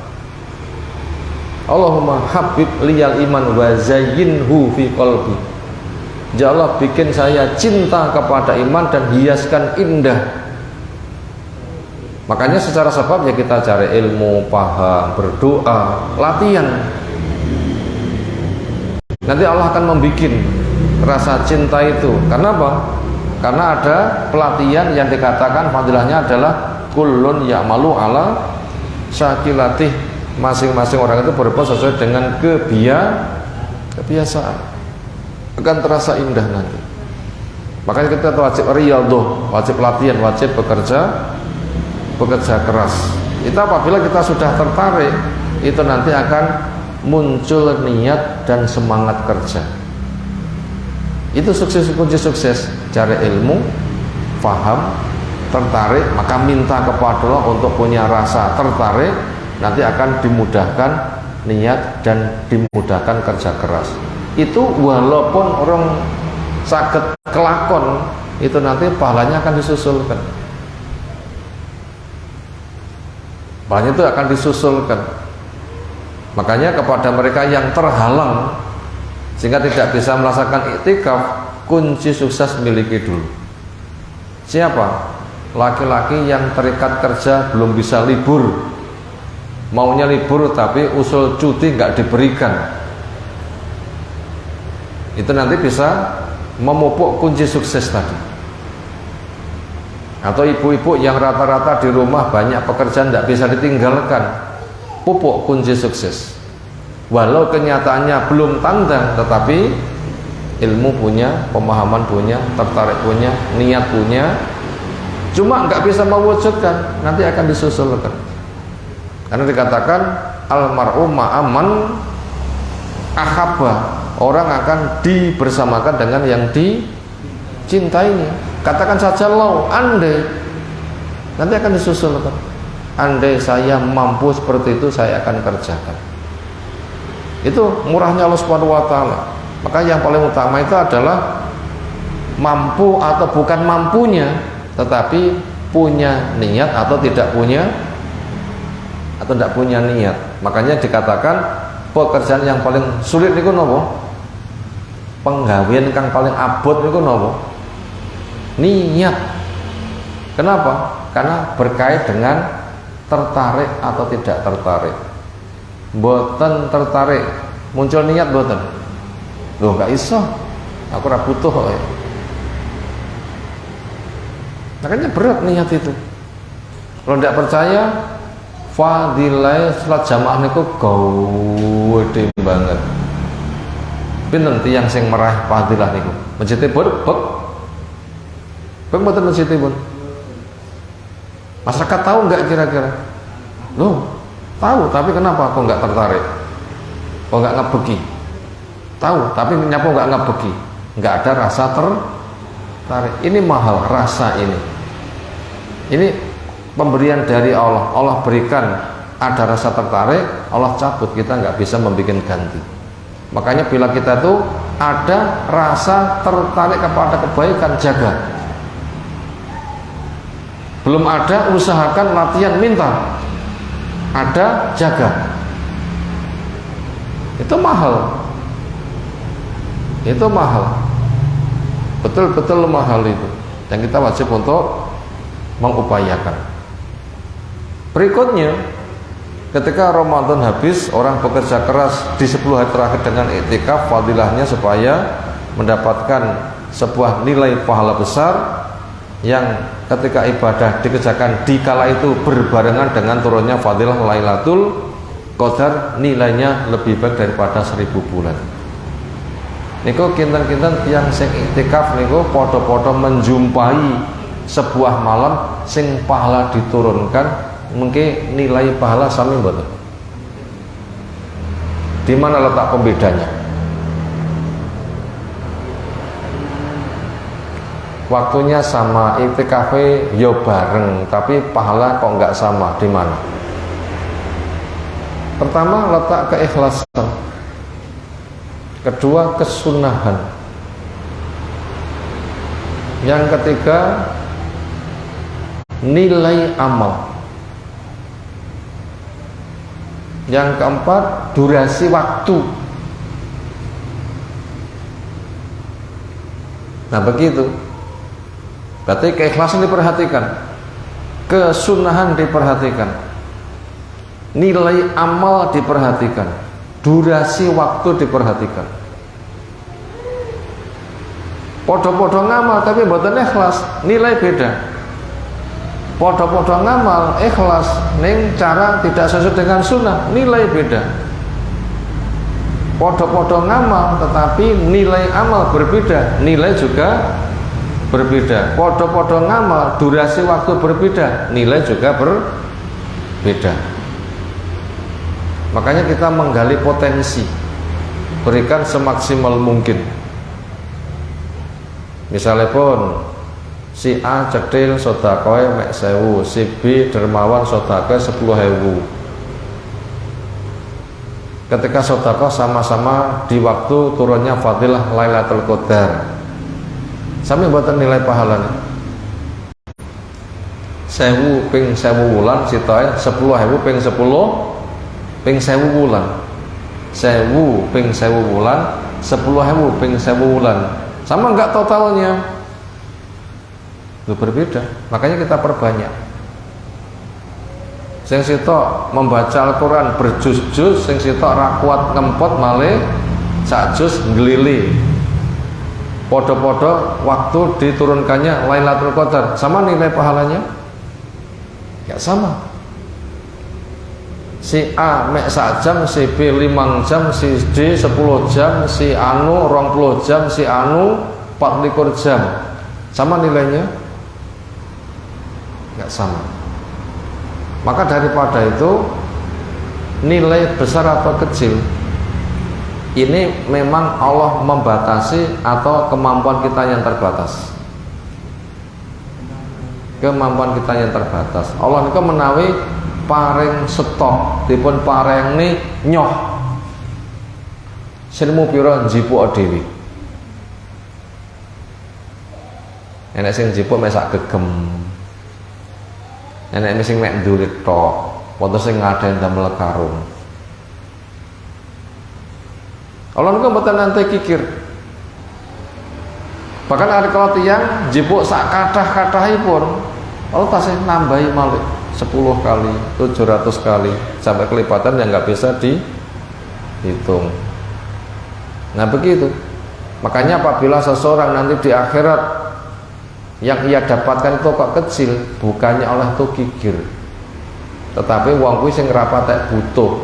Allahumma habib liyal iman wa zayyinhu fi qalbi. Ya Allah, bikin saya cinta kepada iman dan hiaskan indah. Makanya secara sebab ya kita cari ilmu, paham, berdoa, latihan. Nanti Allah akan membuat rasa cinta itu. Karena apa? Karena ada pelatihan yang dikatakan fadilahnya adalah kullun ya'malu ala syakilatih. Masing-masing orang itu berbuat sesuai dengan kebiasaan, akan terasa indah nanti. Makanya kita wajib riyadhah, wajib latihan, wajib bekerja keras. Itu apabila kita sudah tertarik, itu nanti akan muncul niat dan semangat kerja. Itu kunci sukses. Cari ilmu, paham, tertarik, maka minta kepada Allah untuk punya rasa tertarik. Nanti akan dimudahkan niat dan dimudahkan kerja keras. Itu walaupun orang sakit kelakon, itu nanti pahalanya akan disusulkan. Pahalanya itu akan disusulkan. Makanya kepada mereka yang terhalang sehingga tidak bisa melaksanakan iktikaf, kunci sukses miliki dulu. Siapa? Laki-laki yang terikat kerja belum bisa libur. Maunya libur tapi usul cuti nggak diberikan. Itu nanti bisa memupuk kunci sukses tadi. Atau ibu-ibu yang rata-rata di rumah banyak pekerjaan tidak bisa ditinggalkan, pupuk kunci sukses. Walau kenyataannya belum tanda, tetapi ilmu punya, pemahaman punya, tertarik punya, niat punya, cuma nggak bisa mewujudkan, nanti akan disusulkan. Karena dikatakan almar'u ma'aman ahabba, orang akan dibersamakan dengan yang dicintainya. Katakan saja lau, andai Nanti akan disusul kan. Andai saya mampu seperti itu, saya akan kerjakan. Itu murahnya Allah Subhanahu wa taala. Maka yang paling utama itu adalah mampu atau bukan mampunya, tetapi punya niat atau tidak punya niat. Makanya dikatakan pekerjaan yang paling sulit niku napa? Penggawean kang paling abot niku napa? Niat. Kenapa? Karena berkait dengan tertarik atau tidak tertarik. Mboten tertarik, muncul niat mboten. Loh, gak iso. Aku ora butuh kok. Makanya berat niat itu. Kalau tidak percaya, fadilah salat jamaah niku gede banget. Pinten tiyang sing meraih fadilah niku? Masjidipun bek. Bek mboten masjidipun. Masyarakat tahu nggak kira-kira? Loh, tahu, tapi kenapa kok nggak tertarik? Kok nggak ngebeki? Tahu, tapi kenapa nggak ngebeki? Nggak ada rasa tertarik. Ini mahal rasa ini. Ini pemberian dari Allah. Allah berikan ada rasa tertarik, Allah cabut, kita nggak bisa membuat ganti. Makanya bila kita tuh ada rasa tertarik kepada kebaikan, jaga. Belum ada, usahakan, latihan, minta. Ada, jaga. Itu mahal. Itu mahal. Betul-betul mahal itu. Dan kita wajib untuk mengupayakan. Berikutnya, ketika Ramadan habis, orang bekerja keras di 10 hari terakhir dengan iktikaf, fadilahnya supaya mendapatkan sebuah nilai pahala besar yang ketika ibadah dikerjakan di kala itu berbarengan dengan turunnya fadilah Lailatul Qadar, nilainya lebih baik daripada 1000 bulan. Niku kinten-kinten yang sing iktikaf niku podo-podo menjumpai sebuah malam sing pahala diturunkan, mungkin nilai pahala sami mboten. Di mana letak pembedanya? Waktunya sama, iktikaf yo bareng, tapi pahala kok nggak sama. Di mana? Pertama, letak keikhlasan. Kedua, kesunahan. Yang ketiga, nilai amal. Yang keempat, durasi waktu. Nah begitu. Berarti keikhlasan diperhatikan, kesunahan diperhatikan, nilai amal diperhatikan, durasi waktu diperhatikan. Podo-podo ngamal tapi mboten ikhlas, nilai beda. Podo-podo ngamal ikhlas ning cara tidak sesuai dengan sunnah, nilai beda. Podo-podo ngamal tetapi nilai amal berbeda, nilai juga berbeda. Podo-podo ngamal, durasi waktu berbeda, nilai juga berbeda. Makanya kita menggali potensi, berikan semaksimal mungkin. Misalnya pun si A cedil sodakoe mek 1000, si B dermawan sodakoe 10.000. Ketika sodakoh sama-sama di waktu turunnya fadilah Lailatul Qadar, sami mboten nilai pahalanya. 1000 ping 1000 wulan sitae 10.000 ping 10 ping 1000 wulan. 1000 ping 1000 wulan 10.000 ping 1000 wulan. Sama enggak totalnya? Itu berbeda. Makanya kita perbanyak. Sing sitok membaca Al-Qur'an berjuz-juz, sing sitok ra kuat ngempot malih sak juz nglili. Podo-podo waktu diturunkannya Lailatul Qadar, sama nilai pahalanya? Ya sama. Si A mek sak jam, si B 5 jam, si D 10 jam, si anu 20 jam, si anu 24 jam. Sama nilainya? Enggak sama. Maka daripada itu, nilai besar atau kecil ini memang Allah membatasi atau kemampuan kita yang terbatas. kemampuan kita yang terbatas. Allah niku menawi paring stok dipun parengni nyoh sinemu pira njipuk dhewe. Enek sing njipuk mek sak gegem, enek sing mek ndulit tok, wonten sing ngadhen damel karung. Allah niku mboten nate kikir. Bahkan ada kalau tiang njipuk sak kathah-kathahipun, Allah tasih nambahi malih 10 kali, 700 kali sampai kelipatan yang nggak bisa dihitung. Nah begitu. Makanya apabila seseorang nanti di akhirat yang ia dapatkan itu kok kecil, bukannya Allah itu kikir, tetapi wong kuwi sing rapatek butuh.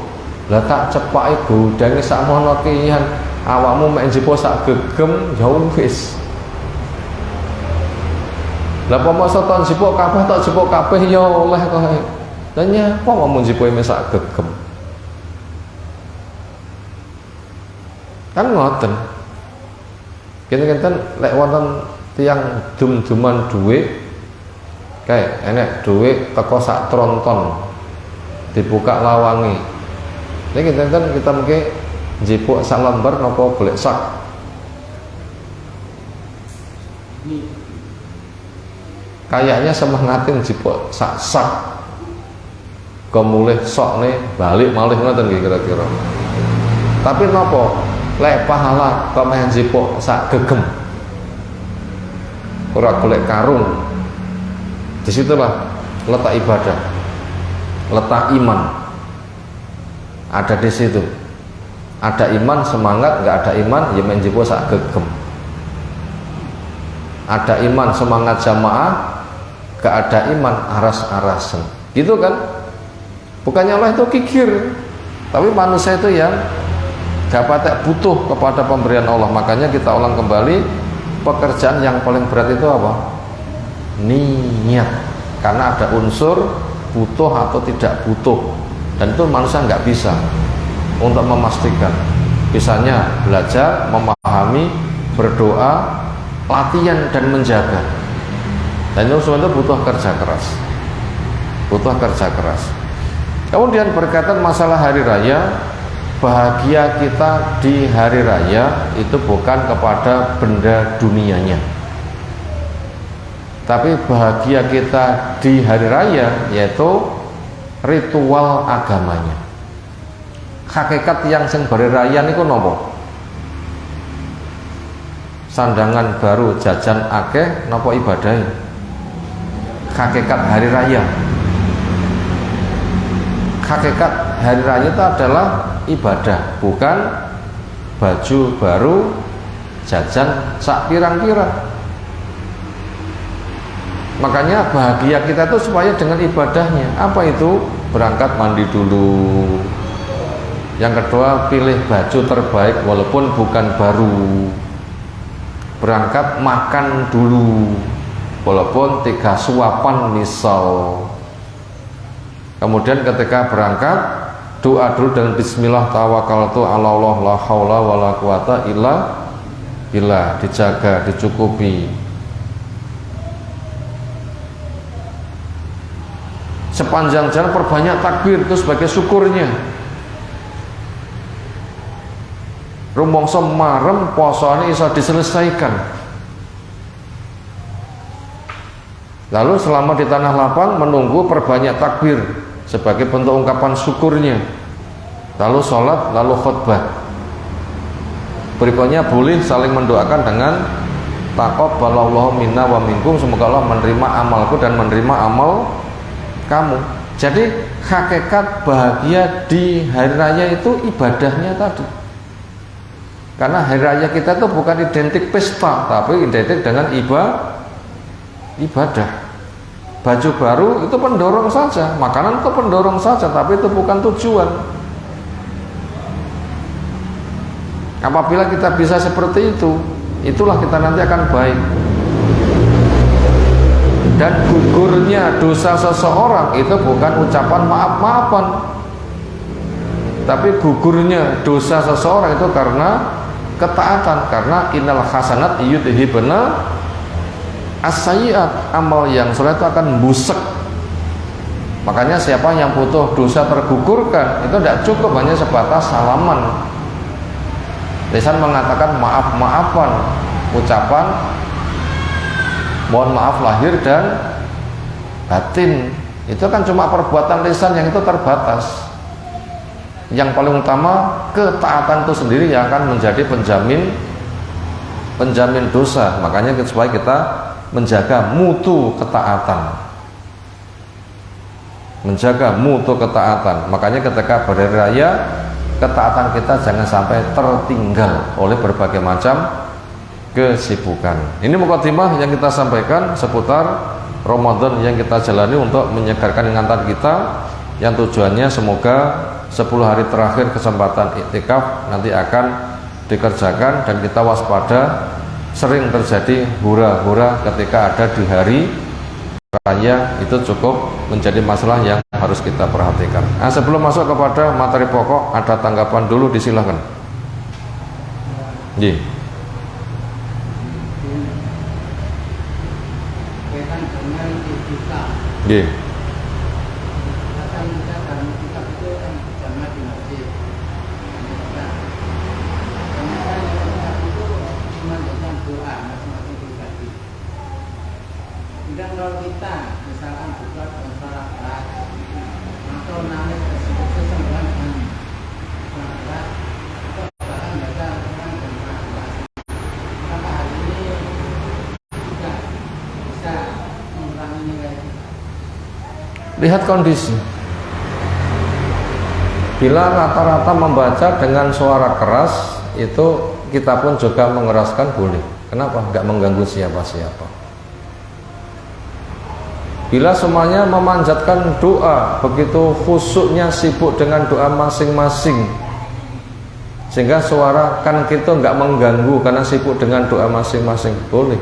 Lah tak cepake godange sakmono kian, awakmu mek njipuk sak gegem ya wis. Lah pomo soton njipuk kabeh tok njipuk kabeh ya oleh kok. Lah nyapa wong njipuke mek sak gegem. Kan ngoten. Kinten-kinten lek wonten tiang dum-duman dhuwit kae enek dhuwit teko sak tronton dibuka lawangi. Niki kinten kita mengke njipuk sak lembar napa golek sak. Kayaknya semangatin njipuk sak kemulih sokne balik malih ngoten kira-kira. Tapi napa lek pahala kok meh njipuk sak gegem ora golek karung. Disitulah letak ibadah, letak iman ada di situ. Ada iman semangat, nggak ada iman ya menjipuk sak gegem. Ada iman semangat jamaah, nggak ada iman aras-arasen, gitu kan? Bukannya Allah itu kikir, tapi manusia itu yang gak patek butuh kepada pemberian Allah. Makanya kita ulang kembali, pekerjaan yang paling berat itu apa? Niat. Karena ada unsur butuh atau tidak butuh, dan itu manusia nggak bisa untuk memastikan. Misalnya belajar, memahami, berdoa, latihan dan menjaga, dan itu semua itu butuh kerja keras, butuh kerja keras. Kemudian berkaitan masalah hari raya, bahagia kita di hari raya itu bukan kepada benda dunianya, tapi bahagia kita di hari raya yaitu ritual agamanya. Hakikat yang sing hari raya niku nopo? Sandangan baru, jajan akeh, nopo ibadahnya? Hakikat hari raya. Hakikat hari raya itu adalah ibadah, bukan baju baru, jajan sak pirang-pirang. Makanya bahagia kita itu supaya dengan ibadahnya. Apa itu? Berangkat mandi dulu. Yang kedua, pilih baju terbaik walaupun bukan baru. Berangkat makan dulu walaupun 3 suapan misal. Kemudian ketika berangkat, doa dulu dengan bismillah tawakkaltu ala Allah la haula wala quwata illa billah, dijaga, dicukupi. Sepanjang jalan perbanyak takbir, itu sebagai syukurnya. Rumangsa marem posone iso diselesaikan. Lalu selama di tanah lapang menunggu perbanyak takbir sebagai bentuk ungkapan syukurnya. Lalu sholat, lalu khutbah. Berikutnya boleh saling mendoakan dengan taqabbalallahu minna wa minkum, semoga Allah menerima amalku dan menerima amal kamu. Jadi hakikat bahagia di hari raya itu ibadahnya tadi. Karena hari raya kita itu bukan identik pesta, tapi identik dengan ibadah. Baju baru itu pendorong saja, makanan itu pendorong saja, tapi itu bukan tujuan. Apabila kita bisa seperti itu, itulah kita nanti akan baik. Dan gugurnya dosa seseorang itu bukan ucapan maaf-maafan, tapi gugurnya dosa seseorang itu karena ketaatan. Karena innal hasanat yudhibna As-sayyi'at, amal yang soleh itu akan busek. Makanya siapa yang butuh dosa tergugurkan, itu tidak cukup hanya sebatas salaman. Lisan mengatakan maaf-maafan, ucapan mohon maaf lahir dan batin, itu kan cuma perbuatan lisan yang itu terbatas. Yang paling utama, ketaatan itu sendiri yang akan menjadi penjamin dosa. Makanya supaya kita menjaga mutu ketaatan, makanya ketika berhari raya, ketaatan kita jangan sampai tertinggal oleh berbagai macam kesibukan. Ini mukadimah yang kita sampaikan seputar Ramadan yang kita jalani untuk menyegarkan ingatan kita, yang tujuannya semoga 10 hari terakhir kesempatan iktikaf nanti akan dikerjakan, dan kita waspada. Sering terjadi hura-hura ketika ada di hari raya, itu cukup menjadi masalah yang harus kita perhatikan. Nah, sebelum masuk kepada materi pokok, ada tanggapan dulu, disilahkan. Ji. Ji.
Kalau kita misalkan buka masyarakat atau nangis tersebut sesembuhan maka atau bahkan baca Al-Quran dan maka hari ini juga bisa mengurangi nilai.
Lihat kondisi. Bila rata-rata membaca dengan suara keras, itu kita pun juga mengeraskan boleh. Kenapa? Nggak mengganggu siapa-siapa. Bila semuanya memanjatkan doa, begitu khusyuknya sibuk dengan doa masing-masing, sehingga suara kan kita nggak mengganggu karena sibuk dengan doa masing-masing, boleh.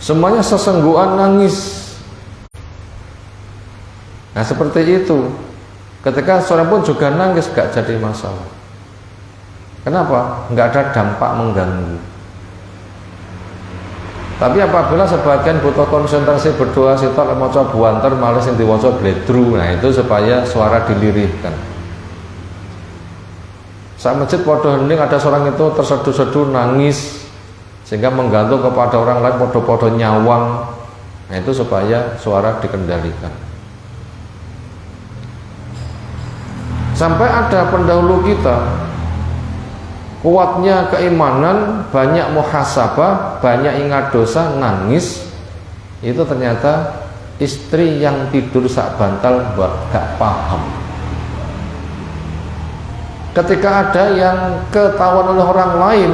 Semuanya sesenggukan nangis. Nah seperti itu, ketika seorang pun juga nangis nggak jadi masalah. Kenapa? Nggak ada dampak mengganggu. Tapi apabila sebagian butuh konsentrasi berdoa, sitok maca buanter malah sing diwaca bledru, nah itu supaya suara dilirihkan. Saat masjid padha hening, ada seorang itu terseduh-seduh nangis sehingga menggantung kepada orang lain, padha-padha nyawang. Nah itu supaya suara dikendalikan. Sampai ada pendahulu kita, kuatnya keimanan, banyak muhasabah, banyak ingat dosa, nangis. Itu ternyata istri yang tidur sak bantal gak paham. Ketika ada yang ketahuan oleh orang lain,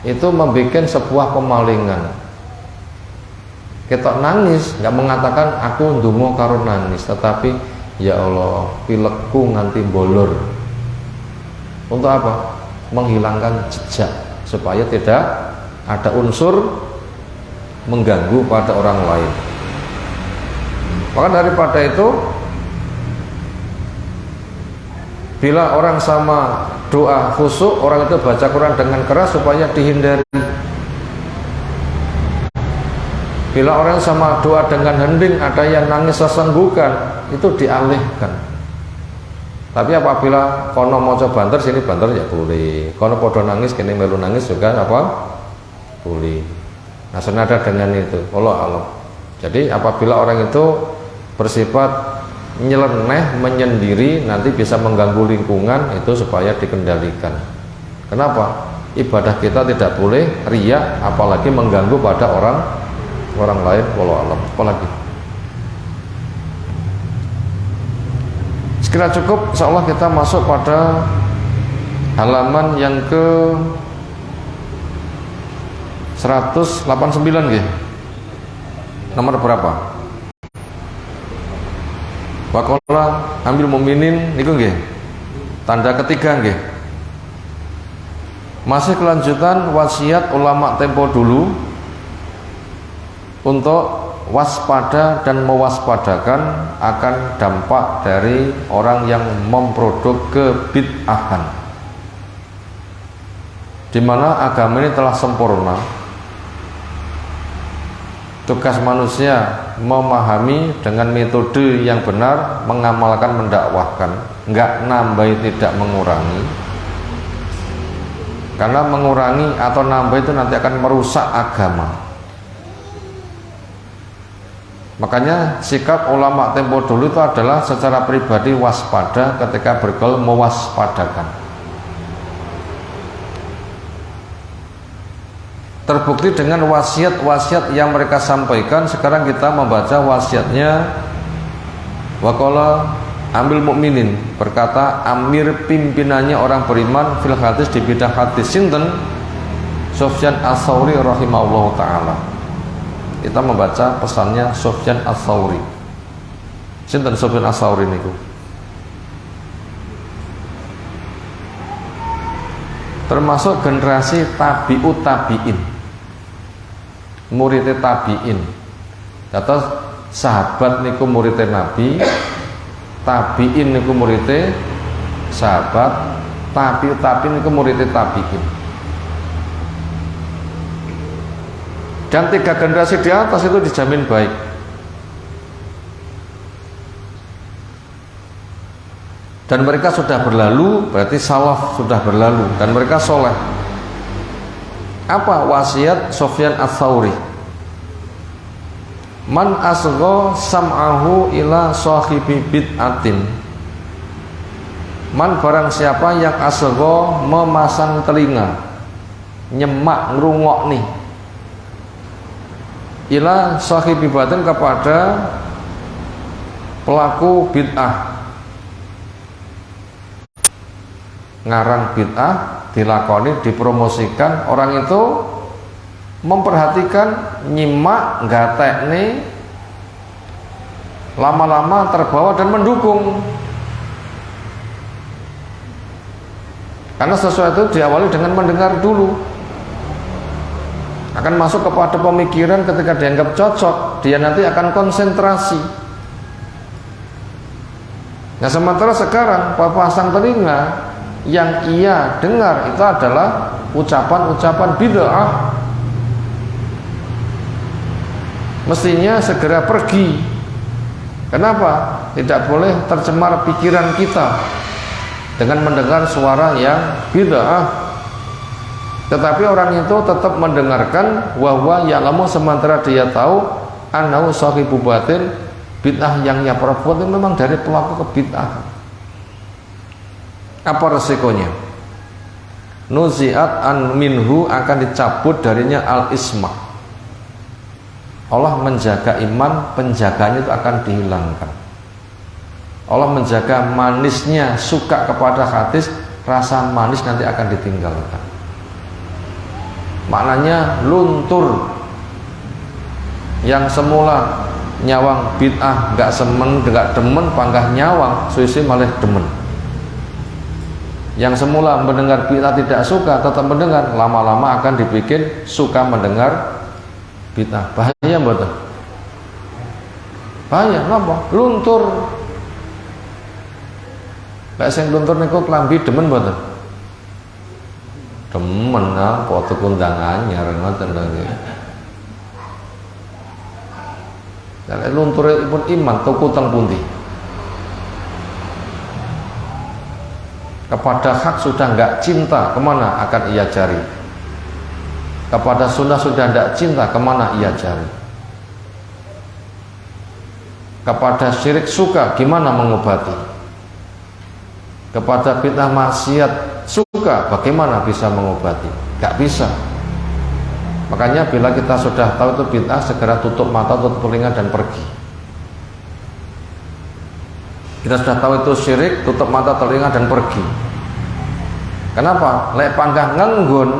itu membuat sebuah kemalingan. Kita nangis, gak mengatakan aku ndonga karo nangis, tetapi ya Allah, pilekku nganti bolor. Untuk apa? Menghilangkan jejak supaya tidak ada unsur mengganggu pada orang lain. Maka daripada itu, bila orang sama doa khusyuk, orang itu baca Quran dengan keras supaya dihindari. Bila orang sama doa dengan hening, ada yang nangis sesenggukan, itu dialihkan. Tapi apabila kono maca banter sini banter ya boleh, kono podo nangis kene melu nangis juga apa boleh. Nah senada dengan itu, Allah alam. Jadi apabila orang itu bersifat nyeleneh, menyendiri, nanti bisa mengganggu lingkungan, itu supaya dikendalikan. Kenapa? Ibadah kita tidak boleh riya, apalagi mengganggu pada orang lain. Allah alam. Apalagi sekira cukup, insyaallah kita masuk pada halaman yang ke 189 nggih. Nomor berapa? Waqala ambil muminin niku nggih. Tanda ketiga nggih. Masih kelanjutan wasiat ulama tempo dulu untuk waspada dan mewaspadakan akan dampak dari orang yang memproduk kebid'ahan, di mana agama ini telah sempurna, Tugas manusia memahami dengan metode yang benar, mengamalkan, mendakwahkan, enggak nambah, tidak mengurangi. Karena mengurangi atau nambah itu nanti akan merusak agama. Makanya sikap ulama tempo dulu itu adalah secara pribadi waspada, ketika bergaul mewaspadakan. Terbukti dengan wasiat-wasiat yang mereka sampaikan. Sekarang kita membaca wasiatnya. Waqala amil mukminin, berkata amir pimpinannya orang beriman fil hadis, di bidang hadis, sinten? Sufyan Ats-Tsauri rahimahullahu taala. Kita membaca pesannya Sufyan Ats-Tsauri. Sinten Sufyan Ats-Tsauri niku? Termasuk generasi tabi'ut tabi'in, muridnya tabi'in. Kata sahabat niku muridnya Nabi, tabi'in niku muridnya sahabat, tabi'ut tabi'in niku muridnya tabi'in. Dan 3 generasi di atas itu dijamin baik. Dan mereka sudah berlalu, berarti salaf sudah berlalu, dan mereka soleh. Apa wasiat Sufyan Ats-Tsauri? Man asgha sam'ahu ila sahibi bid'atin. Man barang siapa yang asgha memasang telinga, nyemak ngrungokni, ila sahibi bid'atin, kepada pelaku bid'ah, ngarang bid'ah, dilakoni, dipromosikan, orang itu memperhatikan, nyimak, gatekne, lama-lama terbawa dan mendukung. Karena sesuatu diawali dengan mendengar dulu, akan masuk kepada pemikiran. Ketika dianggap cocok, dia nanti akan konsentrasi. Nah, sementara sekarang pasang telinga, yang ia dengar itu adalah ucapan-ucapan bid'ah. Mestinya segera pergi. Kenapa? Tidak boleh tercemar pikiran kita dengan mendengar suara yang bid'ah. Tetapi orang itu tetap mendengarkan, wahwa ya'lamu, sementara dia tahu annahu sahibu batil, bid'ah yang ia perbuat itu memang dari pelaku kebid'ahan. Apa resikonya? Nuzi'at an minhu, akan dicabut darinya al-ismah. Allah menjaga iman, penjaganya itu akan dihilangkan. Allah menjaga manisnya suka kepada hadis, rasa manis nanti akan ditinggalkan. Maknanya luntur. Yang semula nyawang bid'ah enggak demen, panggah nyawang, suwi-suwi malah demen. Yang semula mendengar bid'ah tidak suka, tetap mendengar, lama-lama akan dibikin suka mendengar bid'ah. Bahaya betul. Bahaya, kenapa? Luntur. Lek sing luntur niku klambi demen betul. Demen ah, foto kundangan anyar ngoten lho. Lek lunturipun iman tuku teng pundi? Kepada hak sudah enggak cinta, kemana akan ia cari? Kepada sunnah sudah enggak cinta, kemana ia cari? Kepada syirik suka, gimana mengobati? Kepada bid'ah maksiat suka, bagaimana bisa mengobati? Enggak bisa. Makanya bila kita sudah tahu itu bid'ah, segera tutup mata, tutup telinga, dan pergi. Kita sudah tahu itu syirik, tutup mata, telinga, dan pergi. Kenapa? Lek panggah ngenggun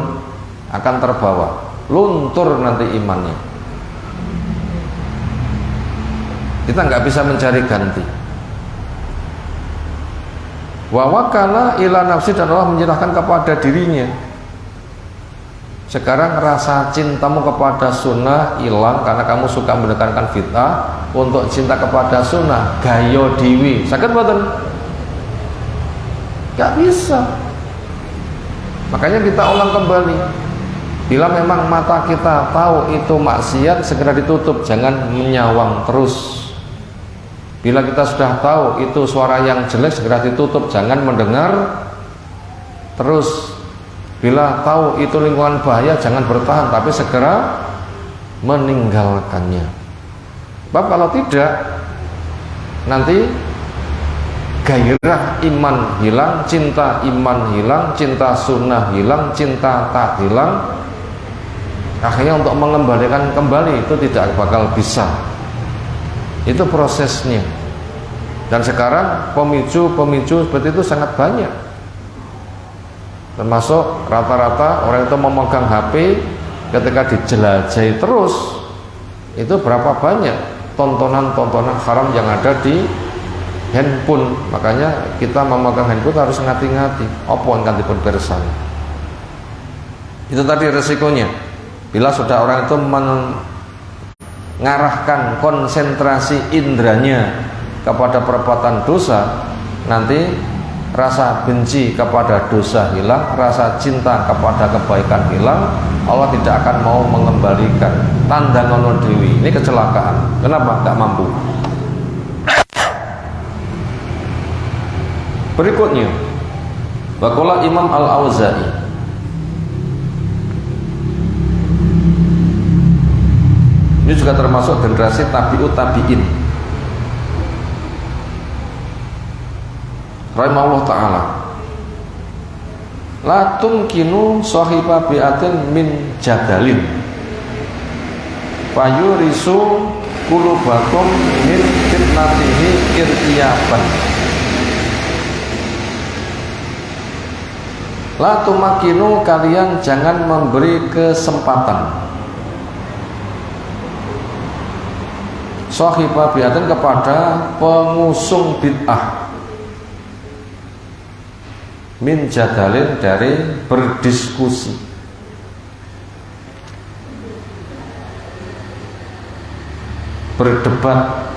akan terbawa, luntur nanti imannya. Kita nggak bisa mencari ganti. Wa wakala ila nafsi, dan Allah menyerahkan kepada dirinya. Sekarang rasa cintamu kepada sunnah hilang karena kamu suka mendekankan fitnah. Untuk cinta kepada sunnah gayo diwi, sakit badan, gak bisa. Makanya kita ulang kembali, Bila memang mata kita tahu itu maksiat, segera ditutup, jangan menyawang terus. Bila kita sudah tahu itu suara yang jelek, segera ditutup, jangan mendengar terus. Bila tahu itu lingkungan bahaya, jangan bertahan, tapi segera meninggalkannya. Sebab kalau tidak, nanti gairah iman hilang, cinta iman hilang, cinta sunnah hilang, cinta tak hilang. Akhirnya untuk mengembalikan kembali itu tidak bakal bisa. Itu prosesnya. Dan sekarang pemicu-pemicu seperti itu sangat banyak. Termasuk rata-rata orang itu memegang HP, ketika dijelajahi terus, itu berapa banyak tontonan-tontonan haram yang ada di handphone. Makanya kita memegang handphone harus ngati-ngati. Apa yang akan diperbersani. Itu tadi resikonya. Bila sudah orang itu mengarahkan konsentrasi indranya kepada perbuatan dosa, nanti rasa benci kepada dosa hilang, rasa cinta kepada kebaikan hilang. Allah tidak akan mau mengembalikan. Tanda ngono dewi. Ini kecelakaan. Kenapa? Tidak mampu. Berikutnya, waqala Imam Al-Auza'i, ini juga termasuk generasi tabi'ut tabi'in, rahimahullah ta'ala, la tumkinu sahiba bi'atin min jadalin fayurisu kulubakum min fitnatihi irtiyaban. La tumakinu, kalian jangan memberi kesempatan sahibah bid'atin kepada pengusung bid'ah, min jadalin, dari berdiskusi, berdebat,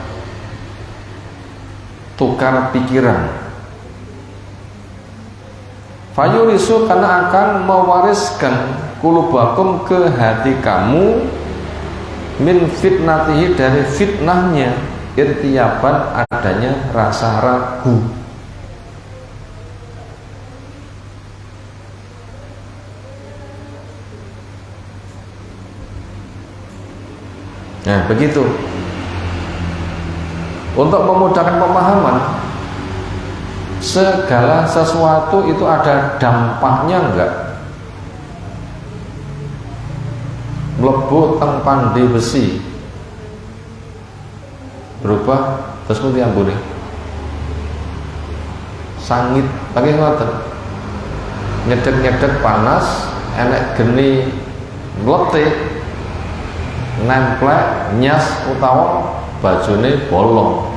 tukar pikiran. Fayurisu, karena akan mewariskan kulubakum, ke hati kamu, min fitnatihi, dari fitnahnya, irtiyaban, adanya rasa ragu. Nah, begitu. Untuk memudahkan pemahaman, segala sesuatu itu ada dampaknya enggak? Mlebu teng pandai besi berubah terus mesti ambune sangit pakai ngoten, nyedek-nyedek panas, enek geni mlete, nemplek nyas utawa bajone bolong.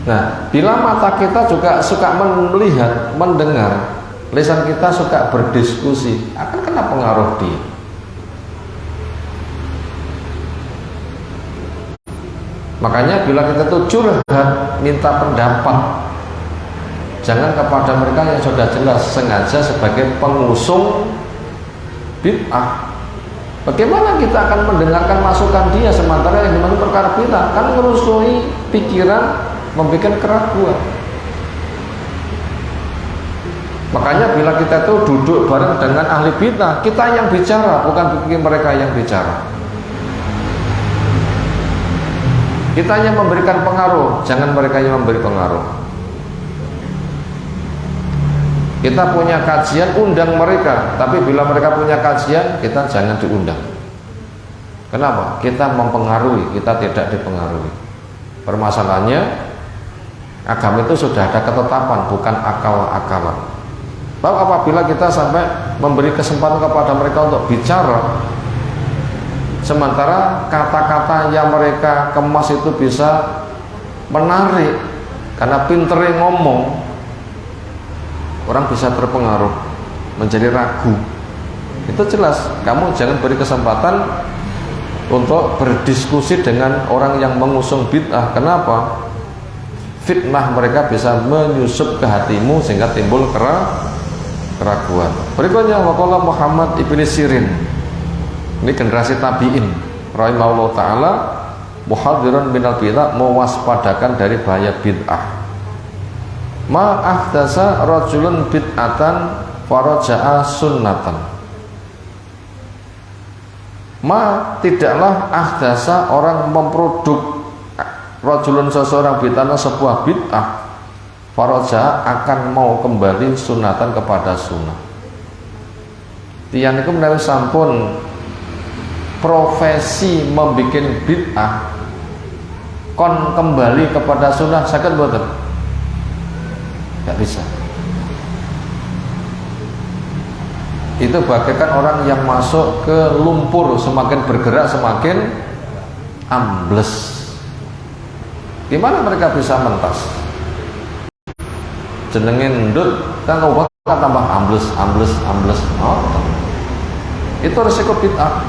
Nah, bila mata kita juga suka melihat, mendengar, lisan kita suka berdiskusi, akan kena pengaruh dia. Makanya bila kita tuh curhat, minta pendapat, jangan kepada mereka yang sudah jelas sengaja sebagai pengusung bid'ah. Bagaimana kita akan mendengarkan masukan dia sementara yang dimana perkara bid'ah kan ngerusui pikiran, membuat keraguan. Makanya bila kita tuh duduk bareng dengan ahli bid'ah, kita yang bicara, bukan mereka yang bicara. Kita yang memberikan pengaruh, jangan mereka yang memberi pengaruh. Kita punya kajian, undang mereka, tapi bila mereka punya kajian, kita jangan diundang. Kenapa? Kita mempengaruhi, kita tidak dipengaruhi. Permasalahannya, agama itu sudah ada ketetapan, bukan akal-akalan. Lalu apabila kita sampai memberi kesempatan kepada mereka untuk bicara, sementara kata-kata yang mereka kemas itu bisa menarik, karena pinternya ngomong, orang bisa terpengaruh, menjadi ragu. Itu jelas, kamu jangan beri kesempatan untuk berdiskusi dengan orang yang mengusung bid'ah. Kenapa? Fitnah mereka bisa menyusup ke hatimu sehingga timbul keraguan. Berikutnya waqala Muhammad ibn Sirin, ini generasi tabi'in rahimahullah ta'ala, muhadhiran minal bid'ah, mewaspadakan dari bahaya bid'ah. Ma ahdasa rajulun bid'atan faraja'a sunnatan. Ma tidaklah ahdasa orang memproduk rajulun seseorang bid'atan sebuah bid'ah faraja'a akan mau kembali sunnatan kepada sunnah. Tiyang niku menawi sampun profesi membuat bid'ah kon kembali kepada sunnah saged mboten? Nggak bisa. Itu bagaikan orang yang masuk ke lumpur, semakin bergerak semakin ambles. Gimana mereka bisa mentas? Jenengin ndut kan obat kan tambah ambles. Oh, itu resiko bid'ah.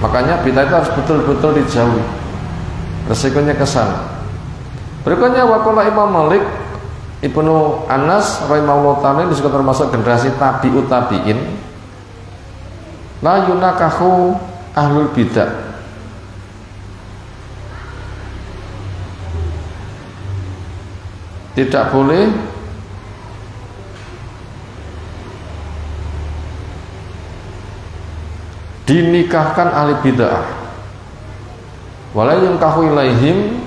Makanya bid'ah itu harus betul-betul dijauhi. Resikonya kesana. Berikutnya waqala Imam Malik Ibnu Anas rahimahullah ta'ala, ini juga termasuk generasi tabi'ut tabi'in. La yunakahu ahlul bidah, tidak boleh dinikahkan ahli bid'ah. Wala yunkahu ilaihim,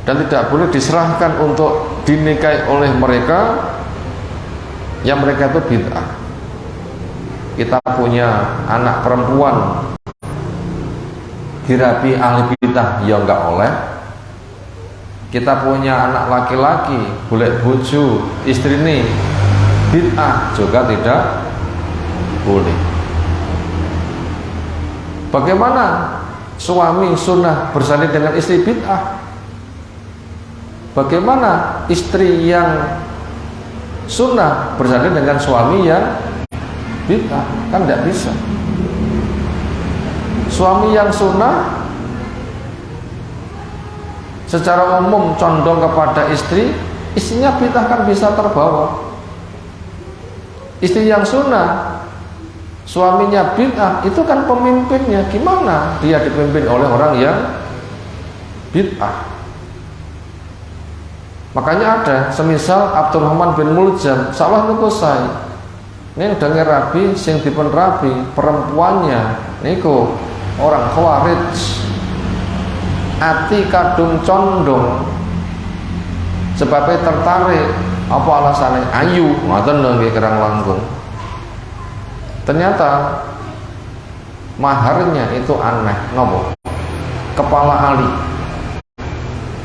dan tidak boleh diserahkan untuk dinikahi oleh mereka yang mereka itu bid'ah. Kita punya anak perempuan dirabi ahli bid'ah, ya enggak oleh. Kita punya anak laki-laki boleh bojo istri ini bid'ah, juga tidak boleh. Bagaimana suami sunnah bersanding dengan istri bid'ah? Bagaimana istri yang sunnah bersanding dengan suami yang bid'ah? Kan tidak bisa. Suami yang sunnah secara umum condong kepada istri, istrinya bid'ah kan bisa terbawa. Istri yang sunnah, suaminya bid'ah, itu kan pemimpinnya. Gimana dia dipimpin oleh orang yang bid'ah? Makanya ada semisal Abdurrahman bin Muljam salah nukusai ini udah ngerabi sing dipun rabi perempuannya niku orang Khawarij, ati kadung condong sebabnya tertarik, apa alasannya ayu ngoten lho nggih kerang langkung. Ternyata maharnya itu aneh, nopo? Kepala ali.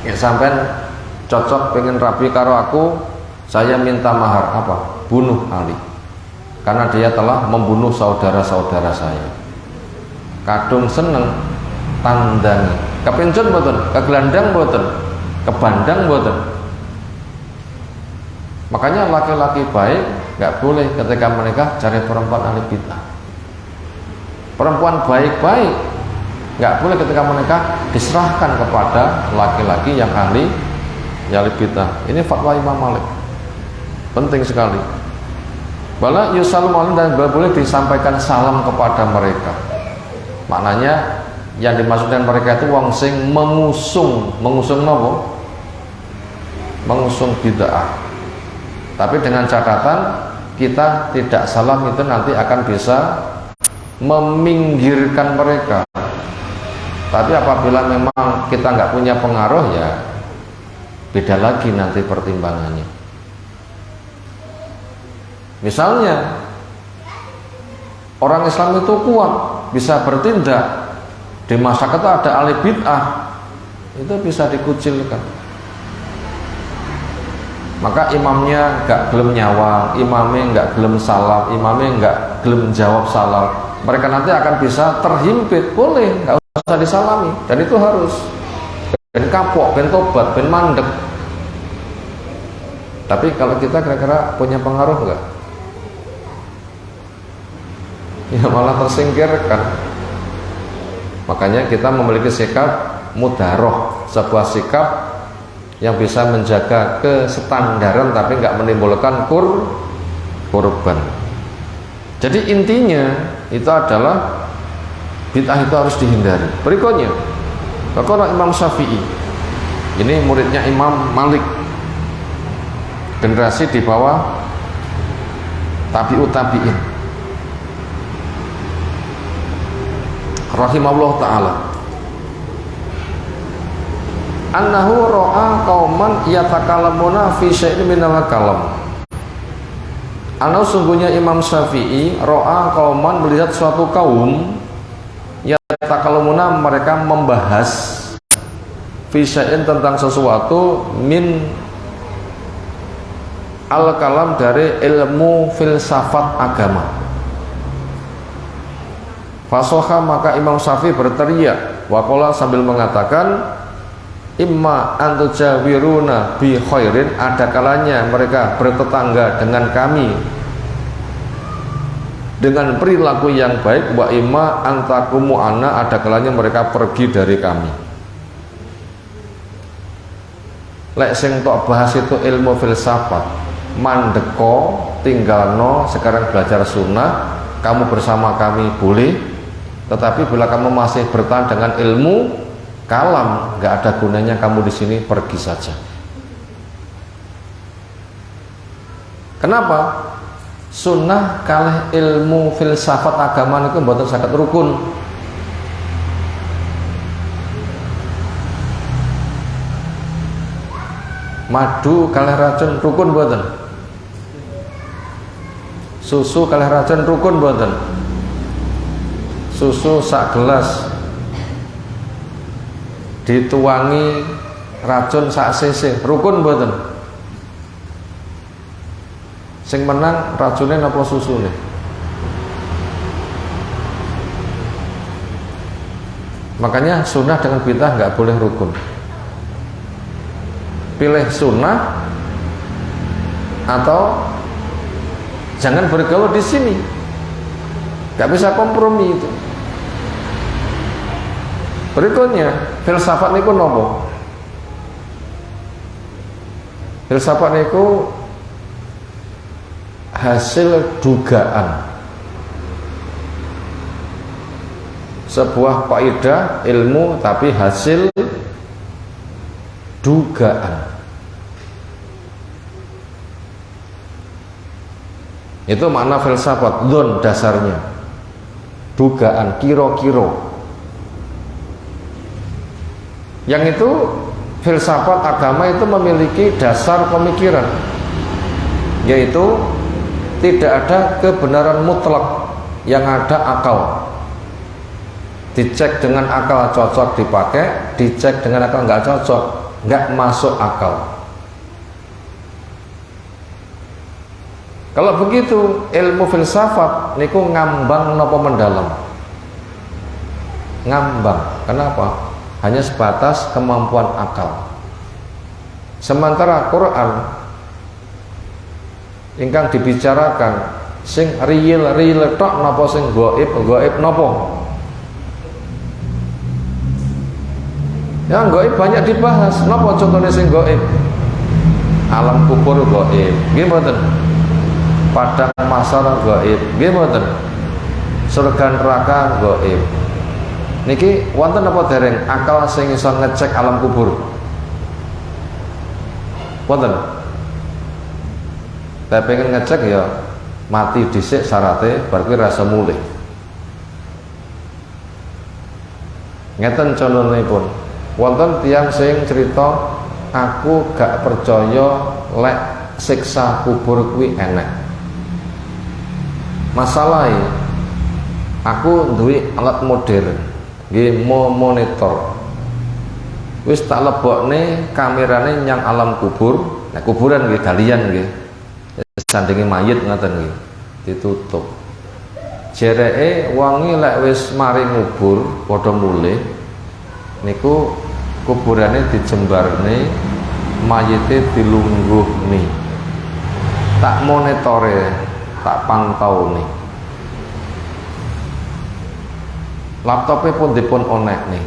Ya sampean cocok pengen rabi karo aku, saya minta mahar apa? Bunuh Ali, karena dia telah membunuh saudara-saudara saya. Kadung seneng tandangi, kepencet boten, kegelandang boten, kebandang boten. Makanya laki-laki baik nggak boleh ketika menikah cari perempuan ahli bid'ah. Perempuan baik-baik nggak boleh ketika menikah diserahkan kepada laki-laki yang ahli bid'ah. Ini fatwa Imam Malik, penting sekali. Bala yusallam dan boleh disampaikan salam kepada mereka. Maknanya yang dimaksudkan mereka itu wong sing mengusung nopo? Mengusung bid'ah. Tapi dengan catatan kita tidak salam itu nanti akan bisa meminggirkan mereka. Tapi apabila memang kita nggak punya pengaruh, ya beda lagi nanti pertimbangannya. Misalnya orang Islam itu kuat, bisa bertindak, di masyarakat ada ahli bid'ah, itu bisa dikucilkan. Maka imamnya nggak gelem nyawang, imamnya nggak gelem salam, imamnya nggak gelem jawab salam, mereka nanti akan bisa terhimpit. Boleh, nggak usah disalami, dan itu harus ben kapok, ben tobat, ben mandek. Tapi kalau kita kira-kira punya pengaruh enggak? Ya malah tersingkirkan. Makanya kita memiliki sikap mudaroh, sebuah sikap yang bisa menjaga kestandaran tapi nggak menimbulkan korban. Jadi intinya itu adalah bid'ah itu harus dihindari. Berikutnya, kalau Imam Syafi'i, ini muridnya Imam Malik, generasi di bawah tabi'ut tabi'in, rahimahullah ta'ala, annahu ra'a qauman yatakalamuna fi syai'in minal kalam. Anau sungguhnya Imam Syafi'i ro'a kauman melihat suatu kaum yatakalamuna mereka membahas fi syai'in tentang sesuatu min al-kalam dari ilmu filsafat agama. Fasoha maka Imam Syafi'i berteriak waqala sambil mengatakan imma antujawiruna bi khairin, ada kalanya mereka bertetangga dengan kami dengan perilaku yang baik, wa imma antakumu ana, ada kalanya mereka pergi dari kami. Lek sing tok bahas itu ilmu filsafat, mandeko tinggalno sekarang belajar sunnah, kamu bersama kami boleh, tetapi bila kamu masih bertahan dengan ilmu kalam, nggak ada gunanya kamu di sini, pergi saja. Kenapa? Sunnah kalih ilmu filsafat agama itu mboten saged rukun. Madu kalih racun rukun mboten? Susu kalih racun rukun mboten? Susu sak gelas dituangi racun sak cc rukun mboten? Sing menang racunnya napa susune? Makanya sunnah dengan bid'ah nggak boleh rukun. Pilih sunnah atau jangan bergaul di sini. Nggak bisa kompromi itu. Berikutnya, filsafat niku nopo? Filsafat niku hasil dugaan, sebuah kaidah ilmu tapi hasil dugaan. Itu makna filsafat, dzon dasarnya dugaan, kiro-kiro. Yang itu filsafat agama itu memiliki dasar pemikiran, yaitu tidak ada kebenaran mutlak, yang ada akal. Dicek dengan akal cocok dipakai, dicek dengan akal nggak cocok, nggak masuk akal. Kalau begitu ilmu filsafat niku ngambang nopo mendalam. Ngambang. Kenapa? Hanya sebatas kemampuan akal. Sementara Quran ingkang dibicarakan sing real tok napa sing gaib napa? Yang gaib banyak dibahas. Napa contohnya sing gaib? Alam kubur gaib. Nggih mboten? Padang mahsyar gaib. Nggih mboten? Surga neraka gaib. Niki wonten apa dereng akal sing iso ngecek alam kubur? Wonten? Saya pengen ngecek ya mati dhisik syaratnya berarti rasa mulih. Ngeten contonipun. Wonten tiyang sing cerita aku gak percaya lek siksa kubur kuwi enek. Masalahnya aku duwe alat modern, nggih monitor. Wis tak lebokne kamerane nyang alam kubur, nah kuburan nggih galian nggih. Sandinge mayit ngoten nggih, ditutup. Jereke wangi lek wis mari ngubur padha mulih niku kuburane dijembarne, mayite dilungguhne. Tak monitore, tak pantau nih. Laptopnya pun dipun onek nih.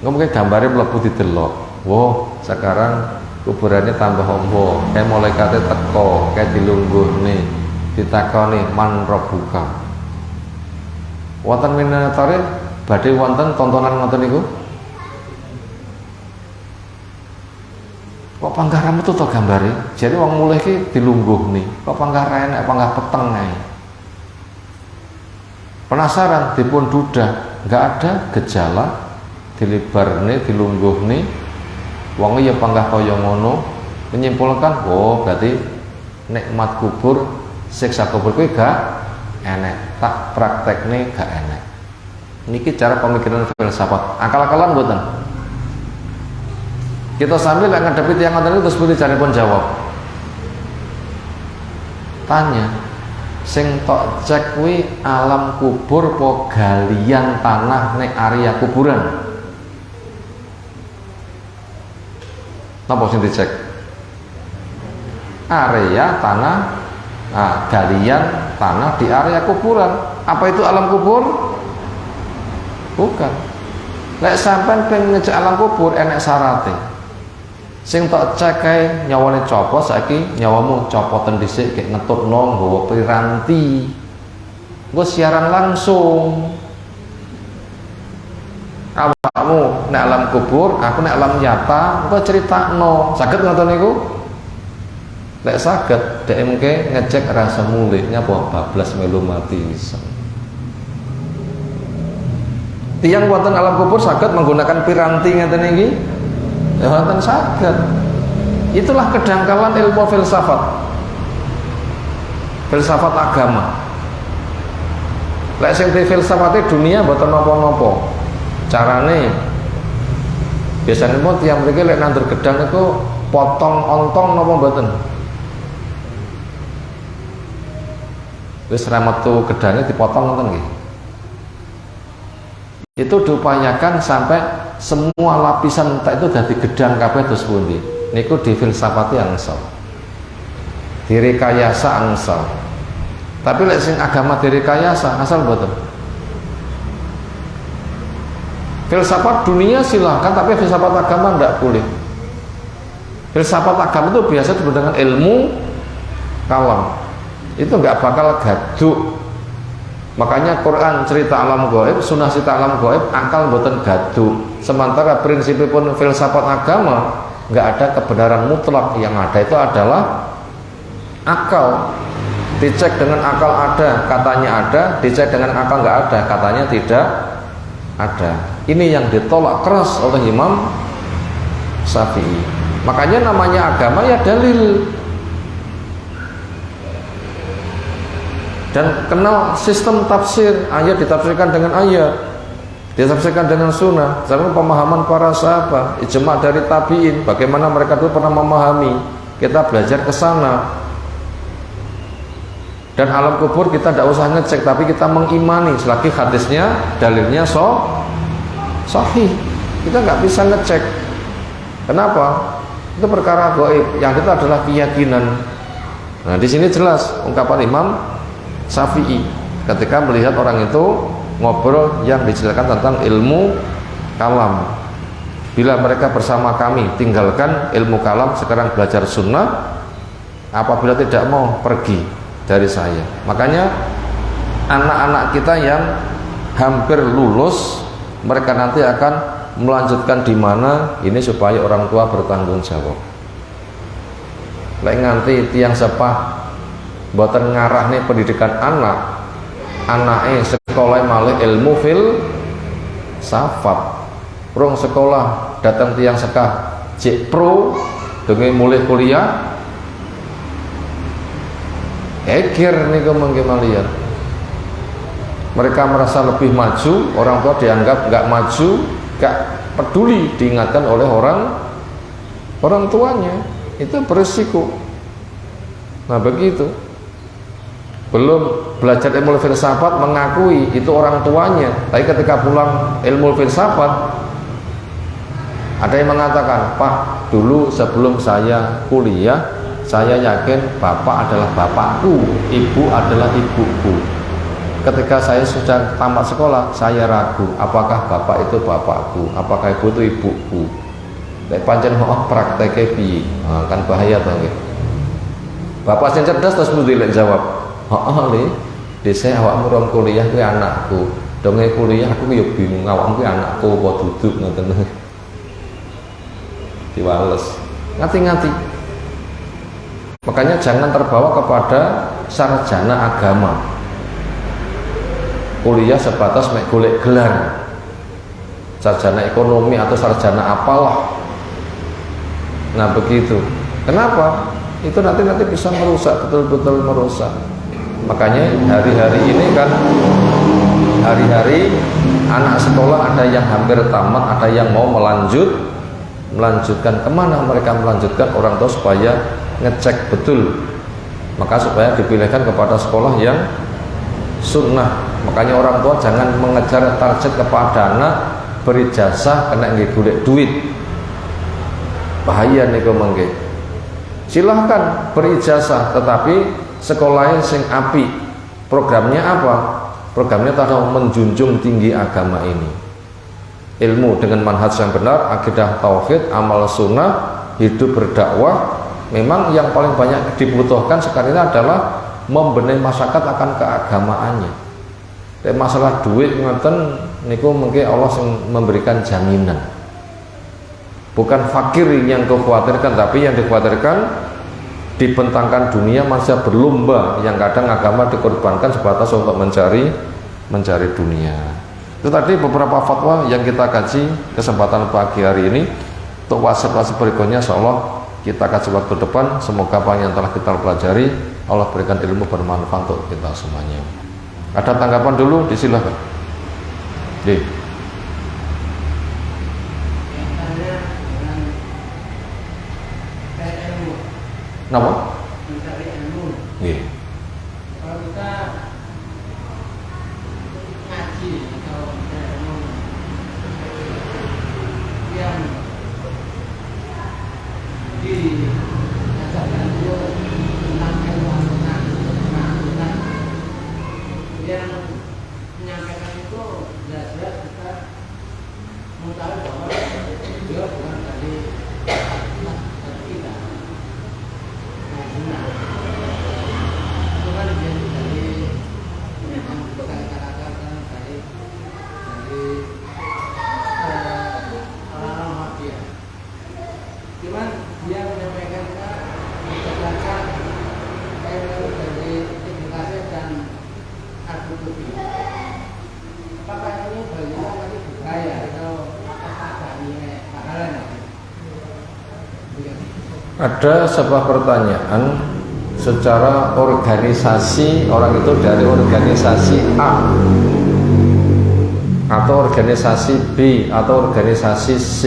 Ngomongke gambare mlebu didelok. Wow, sekarang kuburannya tambah ombo, kayak malaikatnya teko, kayak dilungguh nih, ditakoni man rabbuka. Wonten minatore badhe wonten tontonan ngoten niku. Kok panggah rambut to gambare? Jadi wong mulih ki dilungguh nih. Kok panggah enek, panggah peteng ae. Penasaran dipun dudah, enggak ada gejala dilibarne dilungguhne. Wong ya panggah kaya ngono, menyimpulkan oh berarti nikmat kubur, siksa kubur kuwi gak enek, tak praktekne gak enek. Niki cara pemikiran filsafat. Akal-akalan mboten. Kita sambil lek ngadepi tiyang ngoten terus putih cari pun jawab. Tanya, sing tok cek kuwi alam kubur apa galian tanah nek area kuburan? Napa sing dicek? Area tanah, galian tanah di area kuburan. Apa itu alam kubur? Bukan. Lek sampean pengen ngecek alam kubur enek syarate. Sing tak cek kae nyawane copot saiki nyawamu copoten dhisik kek ngetutno nggawa piranti. Engko siaran langsung. Awakmu nek alam kubur, aku nek alam nyata, engko critakno. Saged ngoten niku? Lek saged dhek mengke ngecek rasa mulih nyapa bablas melu mati iso. Tiyang wonten alam kubur saged menggunakan piranti ngeten iki? Ya wonten saged. Itulah kedangkalan ilmu filsafat. Filsafat agama. Lek sing filsafate dunia mboten napa-napa. Carane biasanya pun tiang mriki lek nandur gedang itu potong ontong napa mboten? Wis ra metu gedangnya dipotong ngoten nggih. Itu diupayakan sampai semua lapisan entek itu dadi gedang kabeh terus pundi. Niku difilsafati angsal. Direkayasa angsal. Tapi lek sing agama direkayasa asal mboten. Filsafat dunia silahkan, tapi filsafat agama tidak boleh. Filsafat agama itu biasa disebut dengan ilmu kalam. Itu nggak bakal gaduh. Makanya Quran cerita alam gaib, sunnah cerita alam gaib, akal mboten gaduh. Sementara prinsipipun filsafat agama nggak ada kebenaran mutlak, yang ada itu adalah akal. Dicek dengan akal ada, katanya ada. Dicek dengan akal nggak ada, katanya tidak ada. Ini yang ditolak keras oleh Imam Syafi'i. Makanya namanya agama ya dalil. Dan kenal sistem tafsir, ayat ditafsirkan dengan ayat, ditafsirkan dengan sunnah. Sama pemahaman para sahabat, ijma' dari tabi'in, bagaimana mereka itu pernah memahami. Kita belajar ke sana. Dan alam kubur kita tidak usah ngecek, tapi kita mengimani selagi hadisnya, dalilnya sahih. Kita nggak bisa ngecek. Kenapa? Itu perkara gaib. Yang itu adalah keyakinan. Nah, di sini jelas ungkapan Imam Syafi'i ketika melihat orang itu ngobrol yang diceritakan tentang ilmu kalam. Bila mereka bersama kami tinggalkan ilmu kalam, sekarang belajar sunnah, apabila tidak mau pergi dari saya. Makanya anak-anak kita yang hampir lulus, mereka nanti akan melanjutkan di mana ini supaya orang tua bertanggung jawab. Lek nganti tiang sepah mboten ngarahne pendidikan anake sekolah malih ilmu filsafat. Rong sekolah datang tiang sekah cek pro dengan mulai kuliah ekir niku mangke malian. Mereka merasa lebih maju, orang tua dianggap nggak maju, nggak peduli diingatkan oleh orang tuanya. Itu berisiko. Nah begitu. Belum belajar ilmu filsafat mengakui itu orang tuanya, tapi ketika pulang ilmu filsafat ada yang mengatakan, Pak, dulu sebelum saya kuliah saya yakin bapak adalah bapakku, ibu adalah ibuku. Ketika saya sudah tamat sekolah, saya ragu apakah bapak itu bapakku, apakah ibu itu ibuku. Nek pancen prakteke piye? Kan bahaya to nggih. Bapak sing cerdas terus mesti lek jawab, Le, dhisik awakmu rong kuliah kuwi anakku. Donge kuliah aku yo bingung awakmu kuwi anakku apa duduk ngoten." Diwales. Ngati-ngati. Makanya jangan terbawa kepada sarjana agama. Kuliah sebatas mek golek gelar. Sarjana ekonomi atau sarjana apalah. Nah begitu. Kenapa? Itu nanti bisa merusak, betul-betul merusak. Makanya hari-hari ini kan hari-hari anak sekolah ada yang hampir tamat, ada yang mau melanjutkan. Kemana mereka melanjutkan? Orang tua supaya ngecek betul, maka supaya dipilihkan kepada sekolah yang sunnah. Makanya orang tua jangan mengejar target kepada anak berijazah kena golek duit. Bahaya niku mengke. Silahkan berijazah tetapi sekolahnya sing api. Programnya apa? Programnya tahu menjunjung tinggi agama ini. Ilmu dengan manhaj yang benar, akidah tauhid, amal sunnah, hidup berdakwah. Memang yang paling banyak dibutuhkan sekarang ini adalah membenahi masyarakat akan keagamaannya. Dan masalah duit ngoten niku mungkin Allah memberikan jaminan. Bukan fakir yang dikhawatirkan, tapi yang dikhawatirkan dibentangkan dunia masih berlomba, yang kadang agama dikorbankan sebatas untuk mencari dunia. Itu tadi beberapa fatwa yang kita kaji kesempatan pagi hari ini. Untuk wasit-wasit berikutnya insyaallah kita kaji waktu depan. Semoga apa yang telah kita pelajari Allah berikan ilmu bermanfaat untuk kita semuanya. Ada tanggapan dulu, disilahkan. Nama?
Mencari ilmu.
Iya.
Kalau kita ngaji atau mencari ilmu yang diajarkan itu tentang ilmu sunnah, yang menyampaikan itu jelas-jelas kita mengetahui bahwa dia bukan dari kita. Itu kan dari yang kata-kata dari orang-orang mafia. Cuman dia menyampaikan berdasarkan dari edukasi dan argumentasi. Apakah ini bagian dari budaya atau apa nilai pahalan?
Ada sebuah pertanyaan, secara organisasi orang itu dari organisasi A atau organisasi B atau organisasi C,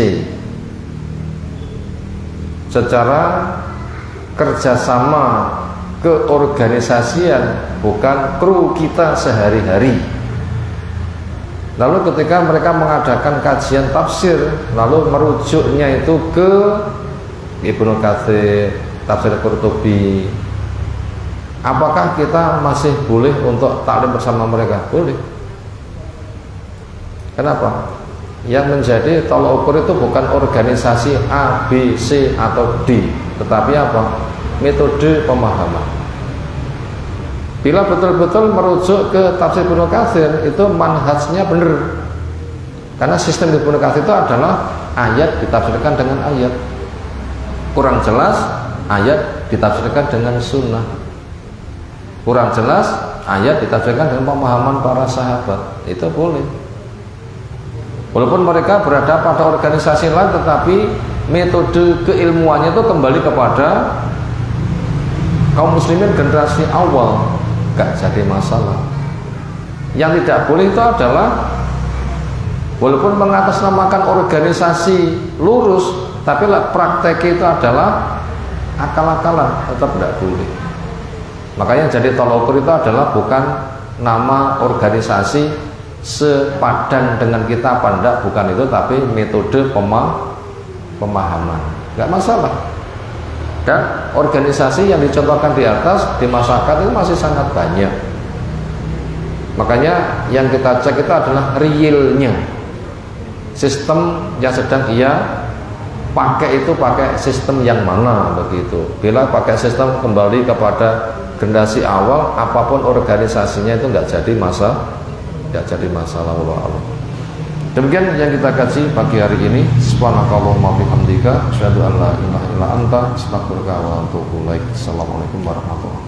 secara kerjasama keorganisasian, bukan kru kita sehari-hari. Lalu ketika mereka mengadakan kajian tafsir, lalu merujuknya itu ke Ibnu Katsir, tafsir Qurtubi, apakah kita masih boleh untuk taklim bersama mereka? Boleh. Kenapa? Yang menjadi tolak ukur itu bukan organisasi A, B, C atau D, tetapi apa? Metode pemahaman. Bila betul-betul merujuk ke tafsir Ibnu Katsir, itu manhajnya benar. Karena sistem Ibnu Katsir itu adalah ayat ditafsirkan dengan ayat. Kurang jelas, ayat ditafsirkan dengan sunnah. Kurang jelas, ayat ditafsirkan dengan pemahaman para sahabat. Itu boleh. Walaupun mereka berada pada organisasi lain, tetapi metode keilmuannya itu kembali kepada kaum muslimin generasi awal, gak jadi masalah. Yang tidak boleh itu adalah walaupun mengatasnamakan organisasi lurus, tapi praktek itu adalah akal-akalan, tetap tidak boleh. Makanya jadi tolak ukur itu adalah bukan nama organisasi sepadan dengan kita apa enggak, bukan itu, tapi metode pemahaman. Enggak masalah. Dan organisasi yang dicontohkan di atas di masyarakat itu masih sangat banyak. Makanya yang kita cek itu adalah realnya, sistem yang sedang ia pakai itu pakai sistem yang mana begitu. Bila pakai sistem kembali kepada generasi awal, apapun organisasinya itu nggak jadi masalah. Allah. Demikian yang kita kaji pagi hari ini. Subhanakallahumma bihamdika asyhadu an la ilaha illa anta astaghfiruka wa atubu ilaik. Assalamualaikum warahmatullahi wabarakatuh.